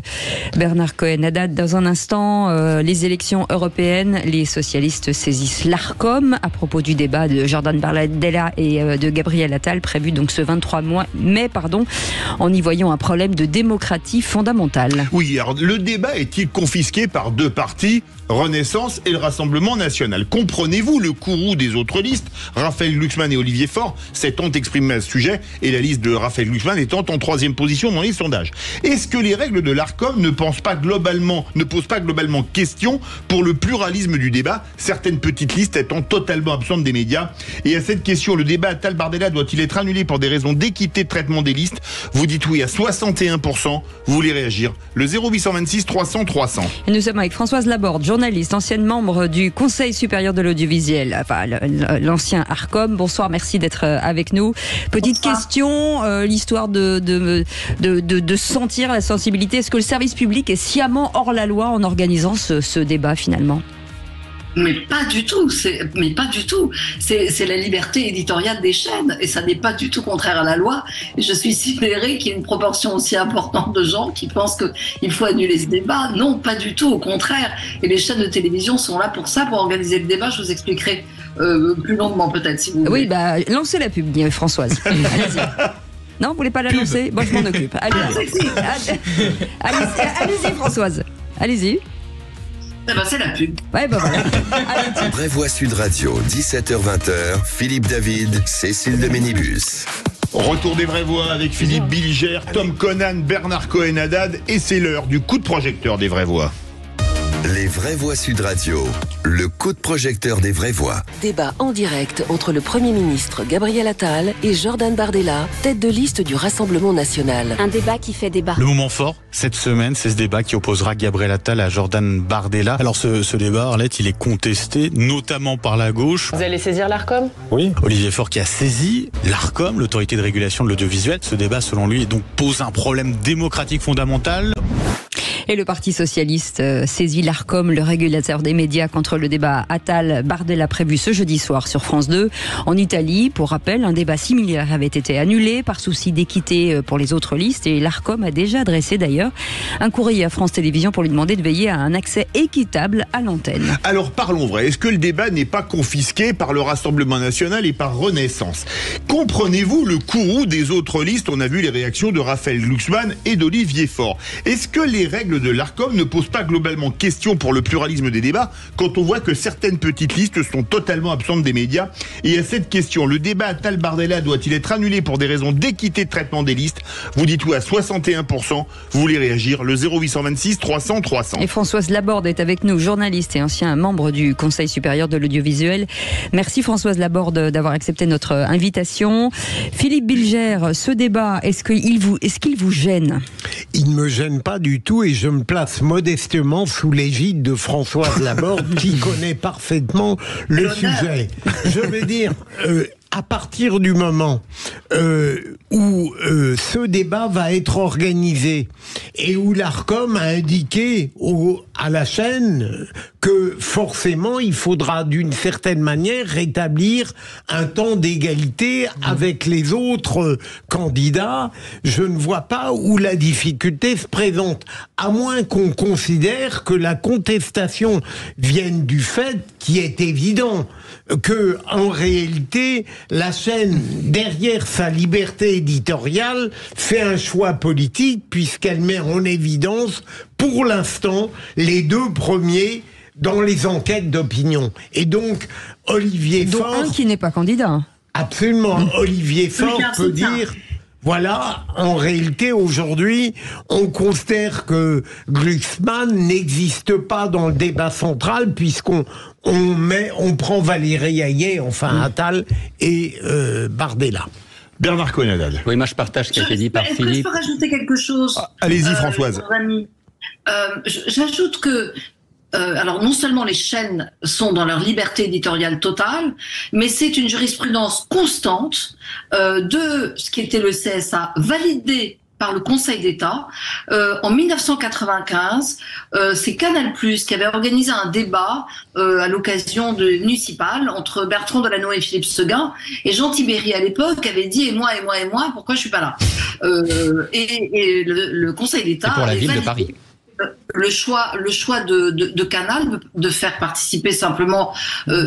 Bernard Cohen-Haddad. Dans un instant, les élections européennes, les socialistes saisissent l'Arcom à propos du débat de Jordan Bardella et de Gabriel Attal, prévu donc ce 23 mai, en y voyant un problème de démocratie fondamentale. Oui, alors le débat est-il confisqué par 2 partis, Renaissance et le Rassemblement National ? Comprenez Comprenez-vous le courroux des autres listes? Raphaël Glucksmann et Olivier Faure s'étant exprimés à ce sujet, et la liste de Raphaël Glucksmann étant en 3e position dans les sondages. Est-ce que les règles de l'Arcom ne posent pas globalement question pour le pluralisme du débat, certaines petites listes étant totalement absentes des médias? Et à cette question, le débat Attal-Bardella doit-il être annulé pour des raisons d'équité de traitement des listes? Vous dites oui à 61%, vous voulez réagir? Le 0826 300 300. Et nous sommes avec Françoise Laborde, journaliste, ancienne membre du Conseil supérieur de l'audiovisuel, enfin l'ancien Arcom. Bonsoir, merci d'être avec nous. Petite question, l'histoire de sentir la sensibilité. Est-ce que le service public est sciemment hors la loi en organisant ce débat finalement? Mais pas du tout, c'est la liberté éditoriale des chaînes et ça n'est pas du tout contraire à la loi. Et je suis sidérée qu'il y ait une proportion aussi importante de gens qui pensent qu'il faut annuler ce débat. Non, pas du tout, au contraire. Et les chaînes de télévision sont là pour ça, pour organiser le débat. Je vous expliquerai plus longuement peut-être si vous voulez. Oui, lancez la pub, Françoise. Allez-y. Non, vous voulez pas la lancer? Moi, je m'en occupe. Allez-y, Françoise. Allez-y. C'est la pub. Ouais, voilà. Vraie Voix Sud Radio, 17h-20h, Philippe David, Cécile de Ménibus. Retour des vraies voix avec Philippe Bilger, Tom Conan, Bernard Cohen-Haddad, et c'est l'heure du coup de projecteur des vraies voix. Les vraies voix Sud Radio, le coup de projecteur des vraies voix. Débat en direct entre le Premier ministre Gabriel Attal et Jordan Bardella, tête de liste du Rassemblement national. Un débat qui fait débat. Le moment fort cette semaine, c'est ce débat qui opposera Gabriel Attal à Jordan Bardella. Alors ce débat, Arlette, il est contesté, notamment par la gauche. Vous allez saisir l'Arcom? Oui. Olivier Faure qui a saisi l'Arcom, l'autorité de régulation de l'audiovisuel. Ce débat, selon lui, donc pose un problème démocratique fondamental. Et le Parti socialiste saisit l'Arcom, le régulateur des médias, contre le débat Attal-Bardella prévu ce jeudi soir sur France 2. En Italie, pour rappel, un débat similaire avait été annulé par souci d'équité pour les autres listes et l'Arcom a déjà adressé d'ailleurs un courrier à France Télévisions pour lui demander de veiller à un accès équitable à l'antenne. Alors parlons vrai, est-ce que le débat n'est pas confisqué par le Rassemblement national et par Renaissance? Comprenez-vous le courroux des autres listes? On a vu les réactions de Raphaël Glucksmann et d'Olivier Faure. Est-ce que les règles de l'Arcom ne posent pas globalement question pour le pluralisme des débats quand on voit que certaines petites listes sont totalement absentes des médias? Et à cette question, le débat Attal-Bardella doit-il être annulé pour des raisons d'équité de traitement des listes? Vous dites oui à 61%, vous voulez réagir? Le 0826 300 300. Et Françoise Laborde est avec nous, journaliste et ancien membre du Conseil supérieur de l'audiovisuel. Merci Françoise Laborde d'avoir accepté notre invitation. Philippe Bilger, ce débat, est-ce qu'il vous gêne? Il ne me gêne pas du tout et je me place modestement sous l'égide de Françoise Laborde qui connaît parfaitement le sujet. Je veux dire, à partir du moment où ce débat va être organisé et où l'Arcom a indiqué à la chaîne que forcément il faudra d'une certaine manière rétablir un temps d'égalité avec les autres candidats, je ne vois pas où la difficulté se présente, à moins qu'on considère que la contestation vienne du fait qui est évident que, en réalité, la chaîne, derrière sa liberté éditoriale, fait un choix politique puisqu'elle met en évidence, pour l'instant, les deux premiers dans les enquêtes d'opinion. Et donc, Olivier Faure... un qui n'est pas candidat. Absolument. Olivier Faure peut dire... Voilà, en réalité, aujourd'hui, on considère que Glucksmann n'existe pas dans le débat central puisqu'on prend Valérie Hayet, Attal et Bardella. Bernard Cohen-Haddad. Oui, moi je partage ce qui a été dit par Philippe. Je peux rajouter quelque chose. Allez-y, Françoise. J'ajoute que alors non seulement les chaînes sont dans leur liberté éditoriale totale, mais c'est une jurisprudence constante de ce qui était le CSA validé par le Conseil d'État. En 1995, c'est Canal+ qui avait organisé un débat à l'occasion de municipal entre Bertrand Delanoë et Philippe Seguin, et Jean Tibéri à l'époque avait dit « et moi, pourquoi je suis pas là ?» Et le Conseil d'État... C'est pour la ville de Paris. Le choix de Canal de faire participer simplement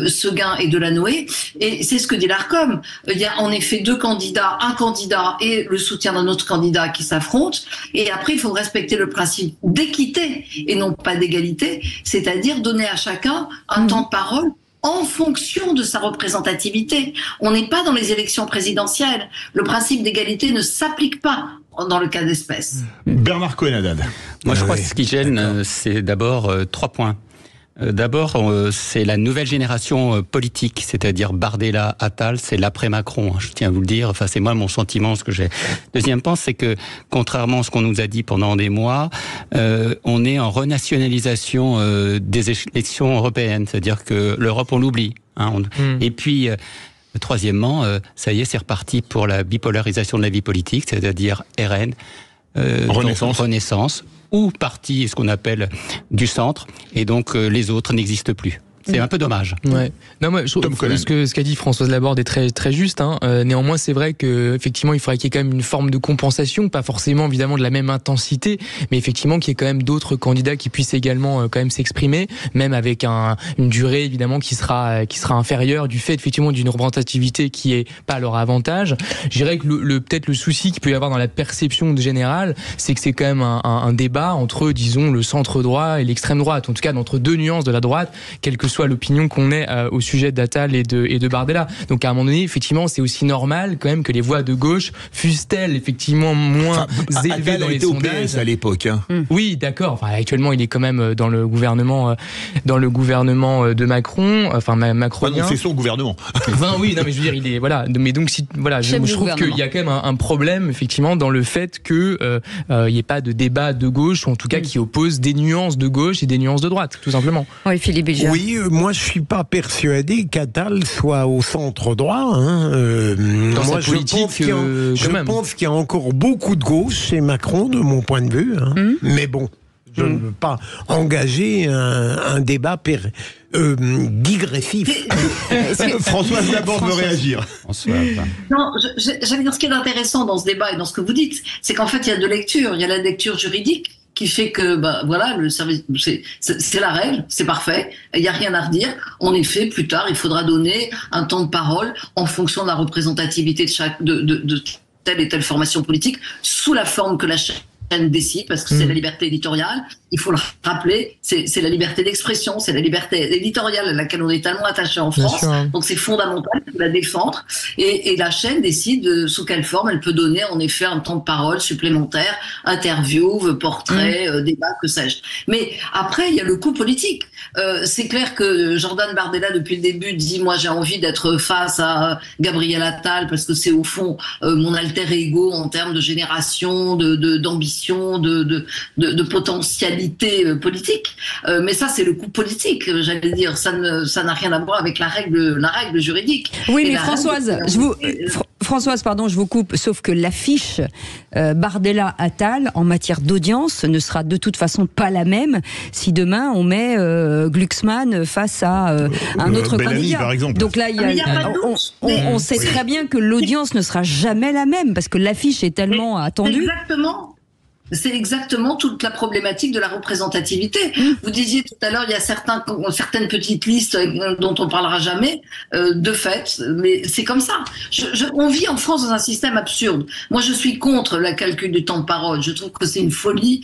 Seguin et Delanoë, et c'est ce que dit l'Arcom. Il y a en effet deux candidats, un candidat et le soutien d'un autre candidat qui s'affrontent, et après il faut respecter le principe d'équité et non pas d'égalité, c'est-à-dire donner à chacun un temps de parole en fonction de sa représentativité. On n'est pas dans les élections présidentielles. Le principe d'égalité ne s'applique pas dans le cas d'espèce. Bernard Cohen-Haddad. Moi, je crois que ce qui gêne, c'est d'abord 3 points. D'abord, c'est la nouvelle génération politique, c'est-à-dire Bardella, Attal, c'est l'après-Macron, je tiens à vous le dire. Enfin, c'est moi mon sentiment, ce que j'ai. Deuxième point, c'est que, contrairement à ce qu'on nous a dit pendant des mois, on est en renationalisation des élections européennes, c'est-à-dire que l'Europe, on l'oublie. Et puis, troisièmement, ça y est, c'est reparti pour la bipolarisation de la vie politique, c'est-à-dire RN, Renaissance, ou parti, ce qu'on appelle du centre, et donc les autres n'existent plus. C'est un peu dommage. Ouais. Non, moi, je trouve ce qu'a dit Françoise Laborde est très, très juste. Néanmoins, c'est vrai que effectivement, il faudrait qu'il y ait quand même une forme de compensation, pas forcément évidemment de la même intensité, mais effectivement qu'il y ait quand même d'autres candidats qui puissent également quand même s'exprimer, même avec une durée évidemment qui sera inférieure du fait effectivement d'une représentativité qui est pas à leur avantage. Je dirais que peut-être le souci qu'il peut y avoir dans la perception générale, c'est que c'est quand même un débat entre, disons, le centre droit et l'extrême droite, en tout cas entre deux nuances de la droite, quelle que soit l'opinion qu'on ait au sujet d'Attal et de Bardella. Donc à un moment donné, effectivement, c'est aussi normal quand même que les voix de gauche fussent-elles effectivement moins élevées dans les sondages. PS à l'époque. Oui, d'accord. Enfin, actuellement, il est quand même dans le gouvernement de Macron. Enfin, macronien. Non, c'est son gouvernement. Enfin, oui, non, mais je veux dire, il est Mais donc, je trouve qu'il y a quand même un problème effectivement dans le fait que il n'y ait pas de débat de gauche, ou en tout cas qui oppose des nuances de gauche et des nuances de droite, tout simplement. Oui, Philippe Bilger. Oui, moi je suis pas persuadé qu'Attal soit au centre droit. Dans moi, sa politique, je pense qu'il y a encore beaucoup de gauche chez Macron, de mon point de vue. Mais bon, je ne veux pas engager un débat digressif. Françoise Laborde veut réagir. Non, j'allais dire, ce qui est intéressant dans ce débat et dans ce que vous dites, c'est qu'en fait, il y a deux lectures. Il y a la lecture juridique, qui fait que, voilà, le service, c'est la règle, c'est parfait, il n'y a rien à redire. En effet, plus tard, il faudra donner un temps de parole en fonction de la représentativité de telle et telle formation politique, sous la forme que la chaîne décide, parce que c'est la liberté éditoriale. Il faut le rappeler, c'est la liberté d'expression, c'est la liberté éditoriale à laquelle on est tellement attaché en France. Donc c'est fondamental de la défendre. Et la chaîne décide sous quelle forme elle peut donner en effet un temps de parole supplémentaire, interview, portrait, débat, que sais-je. Mais après, il y a le coup politique. C'est clair que Jordan Bardella, depuis le début, dit « Moi, j'ai envie d'être face à Gabriel Attal parce que c'est au fond mon alter ego en termes de génération, d'ambition, de potentialité politique. Mais ça, c'est le coup politique, j'allais dire. Ça n'a rien à voir avec la règle juridique. Oui, mais Françoise, Françoise, pardon, je vous coupe, sauf que l'affiche Bardella-Attal en matière d'audience ne sera de toute façon pas la même si demain on met Glucksmann face à un autre candidat. Par exemple. Donc là, on sait très bien que l'audience ne sera jamais la même parce que l'affiche est tellement attendue. Exactement. C'est exactement toute la problématique de la représentativité. Vous disiez tout à l'heure, il y a certaines petites listes dont on parlera jamais, de fait, mais c'est comme ça. On vit en France dans un système absurde. Moi, je suis contre le calcul du temps de parole. Je trouve que c'est une folie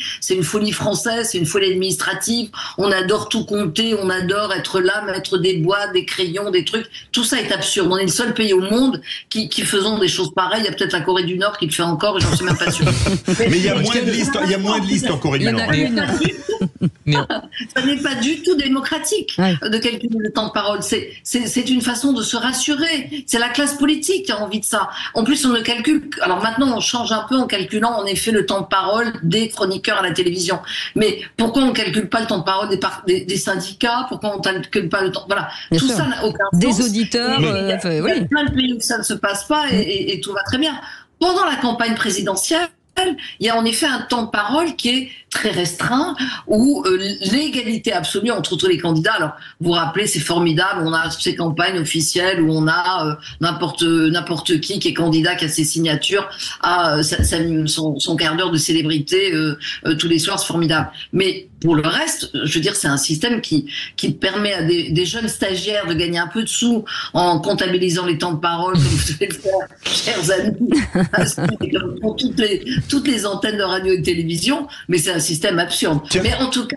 française, c'est une folie administrative. On adore tout compter, on adore être là, mettre des boîtes, des crayons, des trucs. Tout ça est absurde. On est le seul pays au monde qui faisons des choses pareilles. Il y a peut-être la Corée du Nord qui le fait encore, et j'en suis même pas sûre. Mais il y a moins de listes en Corée du Nord. Ça n'est pas du tout démocratique de calculer le temps de parole. C'est une façon de se rassurer. C'est la classe politique qui a envie de ça. En plus, on ne calcule. Alors maintenant, on change un peu en calculant en effet le temps de parole des chroniqueurs à la télévision. Mais pourquoi on ne calcule pas le temps de parole des syndicats? Pourquoi on ne calcule pas le temps? Voilà. Tout ça n'a aucun sens. Des auditeurs. Il y a plein de pays où ça ne se passe pas et tout va très bien. Pendant la campagne présidentielle, il y a en effet un temps de parole qui est très restreint, où l'égalité absolue entre tous les candidats. Alors, vous vous rappelez, c'est formidable, on a ces campagnes officielles où on a n'importe qui est candidat, qui a ses signatures, à son quart d'heure de célébrité tous les soirs, c'est formidable. Mais pour le reste, je veux dire, c'est un système qui permet à des jeunes stagiaires de gagner un peu de sous en comptabilisant les temps de parole, comme vous devez le faire, chers amis, pour toutes les antennes de radio et de télévision, mais c'est un système absurde. Mais en tout cas,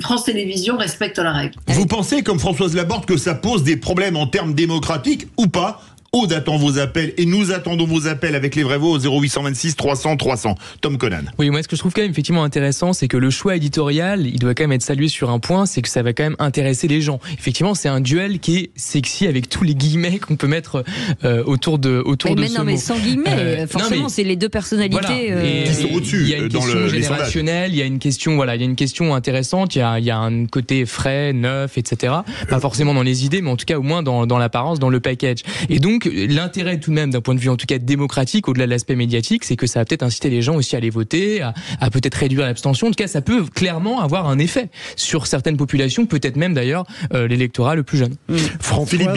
France Télévisions respecte la règle. Vous pensez, comme Françoise Laborde, que ça pose des problèmes en termes démocratiques ou pas ? Aude attend vos appels et nous attendons vos appels avec les vrais voix au 0826 300 300. Tom Conan. Oui, moi ce que je trouve quand même effectivement intéressant, c'est que le choix éditorial, il doit quand même être salué sur un point, c'est que ça va quand même intéresser les gens. Effectivement, c'est un duel qui est sexy avec tous les guillemets qu'on peut mettre autour de ce mot. Mais sans guillemets, forcément, c'est les deux personnalités qui sont au-dessus. Il y a une question générationnelle, il y a une question intéressante, il y a un côté frais, neuf, etc. Pas forcément dans les idées, mais en tout cas au moins dans l'apparence, dans le package. Et donc l'intérêt tout de même d'un point de vue en tout cas démocratique, au-delà de l'aspect médiatique, c'est que ça va peut-être inciter les gens aussi à aller voter, à peut-être réduire l'abstention. En tout cas, ça peut clairement avoir un effet sur certaines populations, peut-être même d'ailleurs l'électorat le plus jeune. Françoise,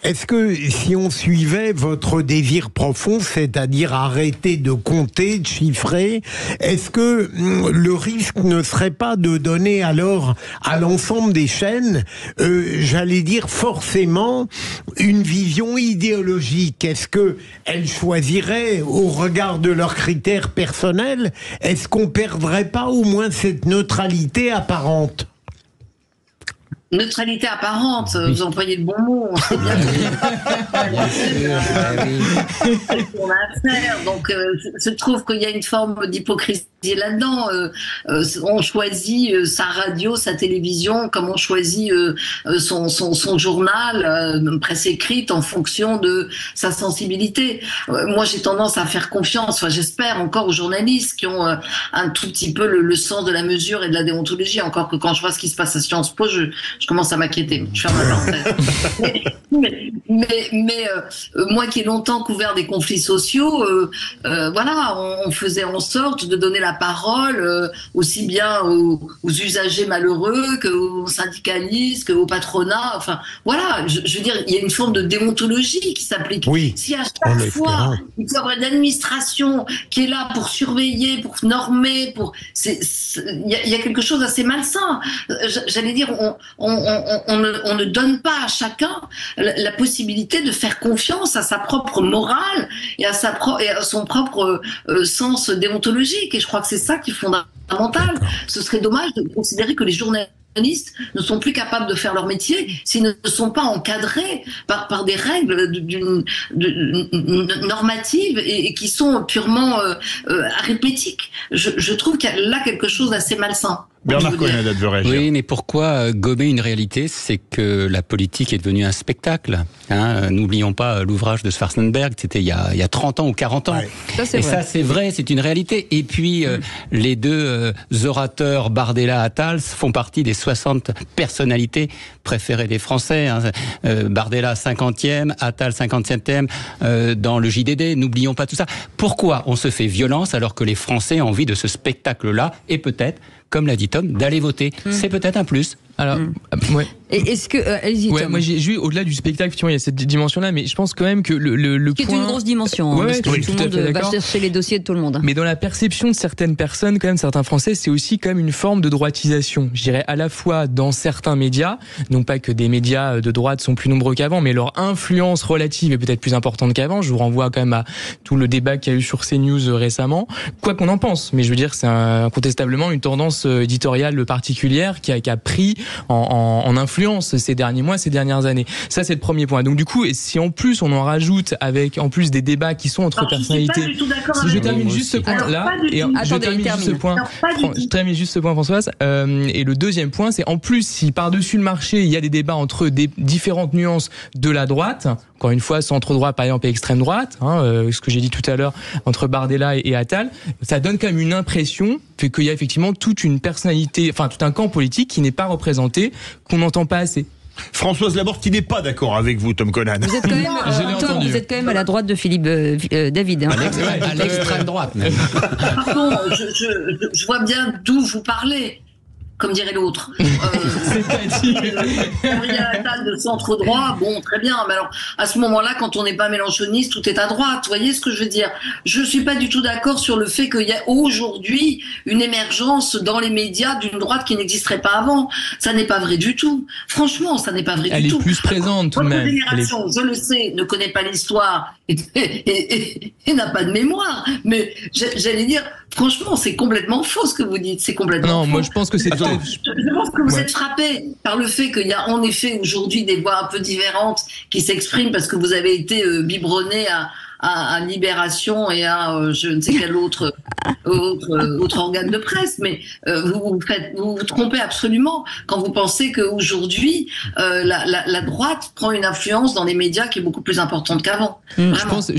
est-ce que si on suivait votre désir profond, c'est-à-dire arrêter de compter, de chiffrer, est-ce que le risque ne serait pas de donner alors à l'ensemble des chaînes, j'allais dire forcément, une vision idéologique? Est-ce que elles choisiraient au regard de leurs critères personnels? Est-ce qu'on perdrait pas au moins cette neutralité apparente? Neutralité apparente, vous employez le bon mot, on sait bien qu'on a à faire. Donc, je trouve qu'il y a une forme d'hypocrisie là-dedans. On choisit sa radio, sa télévision, comme on choisit son journal, presse écrite, en fonction de sa sensibilité. Moi, j'ai tendance à faire confiance, j'espère encore aux journalistes qui ont un tout petit peu le sens de la mesure et de la déontologie, encore que quand je vois ce qui se passe à Sciences Po, je commence à m'inquiéter. Je ferme la parenthèse. mais moi qui ai longtemps couvert des conflits sociaux, voilà, on faisait en sorte de donner la parole aussi bien aux usagers malheureux qu'aux syndicalistes, qu'au patronat. Enfin, voilà, je veux dire, il y a une forme de déontologie qui s'applique. Oui, si à chaque fois, il y a une administration qui est là pour surveiller, pour normer, il y a quelque chose d'assez malsain. J'allais dire, on ne donne pas à chacun la possibilité de faire confiance à sa propre morale et à son propre sens déontologique. Et je crois que c'est ça qui est fondamental. Ce serait dommage de considérer que les journalistes ne sont plus capables de faire leur métier s'ils ne sont pas encadrés par des règles normatives et qui sont purement arithmétiques. Je trouve qu'il y a là quelque chose d'assez malsain. Bernard Cohen veut réagir. Oui, mais pourquoi gommer une réalité? C'est que la politique est devenue un spectacle. N'oublions pas l'ouvrage de Schwarzenberg, c'était il y a 30 ans ou 40 ans. Ouais. Ça, c'est vrai, c'est une réalité. Et puis, les deux orateurs, Bardella, Attal, font partie des 60 personnalités préférées des Français. Bardella 50e, Attal 57e dans le JDD. N'oublions pas tout ça. Pourquoi on se fait violence alors que les Français ont envie de ce spectacle-là et peut-être, comme l'a dit Tom, d'aller voter? C'est peut-être un plus. Alors, ouais. Est-ce que allez-y, ouais, moi j'ai vu au-delà du spectacle, effectivement, il y a cette dimension-là, mais je pense quand même que le qui point... est une grosse dimension, parce que tout le monde va chercher les dossiers de tout le monde. Mais dans la perception de certaines personnes, quand même, certains Français, c'est aussi quand même une forme de droitisation. Je dirais à la fois dans certains médias, non pas que des médias de droite sont plus nombreux qu'avant, mais leur influence relative est peut-être plus importante qu'avant. Je vous renvoie quand même à tout le débat qu'il y a eu sur CNews récemment. Quoi qu'on en pense, mais je veux dire, c'est incontestablement une tendance éditoriale particulière qui a pris en influence ces derniers mois, ces dernières années. Ça, c'est le premier point. Donc du coup, si en plus on en rajoute avec en plus des débats qui sont entre personnalités, si je termine juste ce point-là, et je termine juste ce point, Françoise. Et le deuxième point, c'est en plus si par-dessus le marché il y a des débats entre des différentes nuances de la droite, encore une fois centre-droit par exemple et extrême droite, ce que j'ai dit tout à l'heure entre Bardella et Attal, ça donne quand même une impression qu'il y a effectivement toute une personnalité, enfin tout un camp politique qui n'est pas représenté, qu'on n'entend pas assez. Françoise Laborde qui n'est pas d'accord avec vous, Tom Conan. Vous êtes quand même, à la droite de Philippe David. À l'extrême droite. Pardon, je vois bien d'où vous parlez. comme dirait l'autre. C'est pas dit. Gabriel Attal de centre droit, bon, très bien. Mais alors, à ce moment-là, quand on n'est pas mélenchoniste, tout est à droite. Vous voyez ce que je veux dire? Je suis pas du tout d'accord sur le fait qu'il y a aujourd'hui une émergence dans les médias d'une droite qui n'existerait pas avant. Ça n'est pas vrai du tout. Franchement, ça n'est pas vrai du tout. Elle est plus présente tout de même. Votre génération, je le sais, ne connaît pas l'histoire et n'a pas de mémoire. Mais j'allais dire, franchement, c'est complètement faux ce que vous dites. C'est complètement faux. Moi je pense que c'est... Je pense que vous êtes frappé par le fait qu'il y a en effet aujourd'hui des voix un peu différentes qui s'expriment parce que vous avez été biberonné à Libération et à je ne sais quel autre organe de presse, mais vous vous trompez absolument quand vous pensez qu'aujourd'hui la droite prend une influence dans les médias qui est beaucoup plus importante qu'avant. Je pense qu'il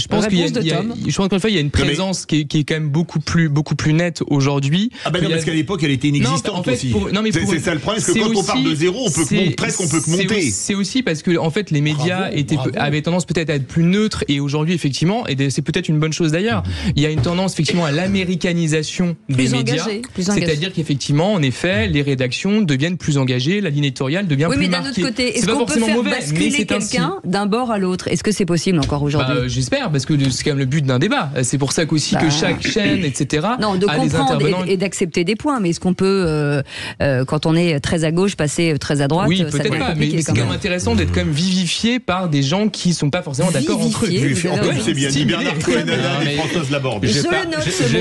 y a, je pense qu'en fait il y a une présence qui est quand même beaucoup plus nette aujourd'hui. Ah ben non, parce qu'à l'époque elle était inexistante en fait, aussi. C'est ça le problème, parce que quand on part de zéro, on peut presque monter. C'est aussi parce que en fait les médias avaient tendance peut-être à être plus neutres et aujourd'hui effectivement, et c'est peut-être une bonne chose d'ailleurs, il y a une tendance effectivement à l'américanisation des médias, c'est-à-dire qu'effectivement en effet les rédactions deviennent plus engagées, la ligne éditoriale devient plus marquée. Oui, mais d'un autre côté, est-ce qu'on peut faire basculer quelqu'un d'un bord à l'autre? Est-ce que c'est possible encore aujourd'hui? J'espère, parce que c'est quand même le but d'un débat. C'est pour ça qu'aussi que chaque chaîne, etc. Non, de comprendre et d'accepter des points, mais est-ce qu'on peut, quand on est très à gauche, passer très à droite? Oui, peut-être pas, mais c'est quand même intéressant d'être quand même vivifié par des gens qui sont pas forcément d'accord entre eux. En plus, c'est bien dit Bernard Cohen-Haddad et Françoise Laborde. Je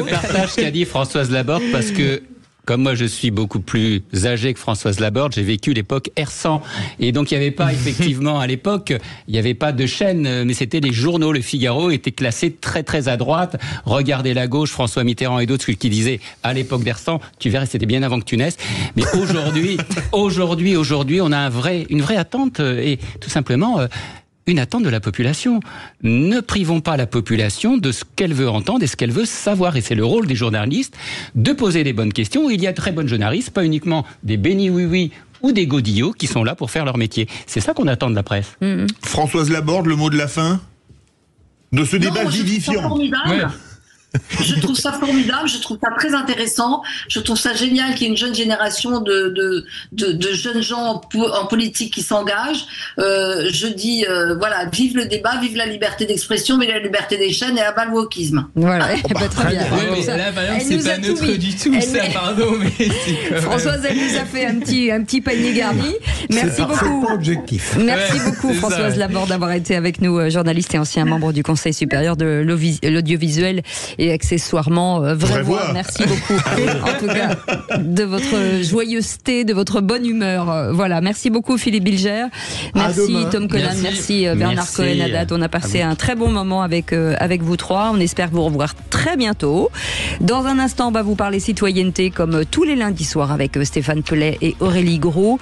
partage ce qu'a dit Françoise Laborde parce que comme moi je suis beaucoup plus âgé que Françoise Laborde, j'ai vécu l'époque R100. Et donc il n'y avait pas effectivement à l'époque, il n'y avait pas de chaîne, mais c'était les journaux. Le Figaro était classé très très à droite. Regardez la gauche, François Mitterrand et d'autres qui disaient à l'époque d'R100, tu verrais c'était bien avant que tu naisses. Mais aujourd'hui on a une vraie attente et tout simplement... une attente de la population. Ne privons pas la population de ce qu'elle veut entendre et ce qu'elle veut savoir. Et c'est le rôle des journalistes de poser les bonnes questions. Il y a de très bonnes journalistes, pas uniquement des bénis oui-oui ou des godillots qui sont là pour faire leur métier. C'est ça qu'on attend de la presse. Françoise Laborde, le mot de la fin de ce débat vivifiant. Je trouve ça formidable, je trouve ça très intéressant, je trouve ça génial qu'il y ait une jeune génération de jeunes gens en politique qui s'engagent. Je dis, voilà, vive le débat, vive la liberté d'expression, vive la liberté des chaînes et abat le wokisme. Voilà, très bien. Ouais, mais là, c'est pas neutre du tout, ça, pardon. Mais Françoise, elle nous a fait un petit panier garni. Merci beaucoup. Objectif. Merci beaucoup, Françoise Laborde, d'avoir été avec nous, journaliste et ancien membre du Conseil supérieur de l'audiovisuel et accessoirement vraie voix. Merci beaucoup en tout cas de votre joyeuseté, de votre bonne humeur. Voilà, merci beaucoup Philippe Bilger, merci Tom Collan, merci Bernard Cohen-Haddad. On a passé un très bon moment avec vous trois. On espère vous revoir très bientôt. Dans un instant, on va vous parler citoyenneté comme tous les lundis soirs avec Stéphane Pellet et Aurélie Gros.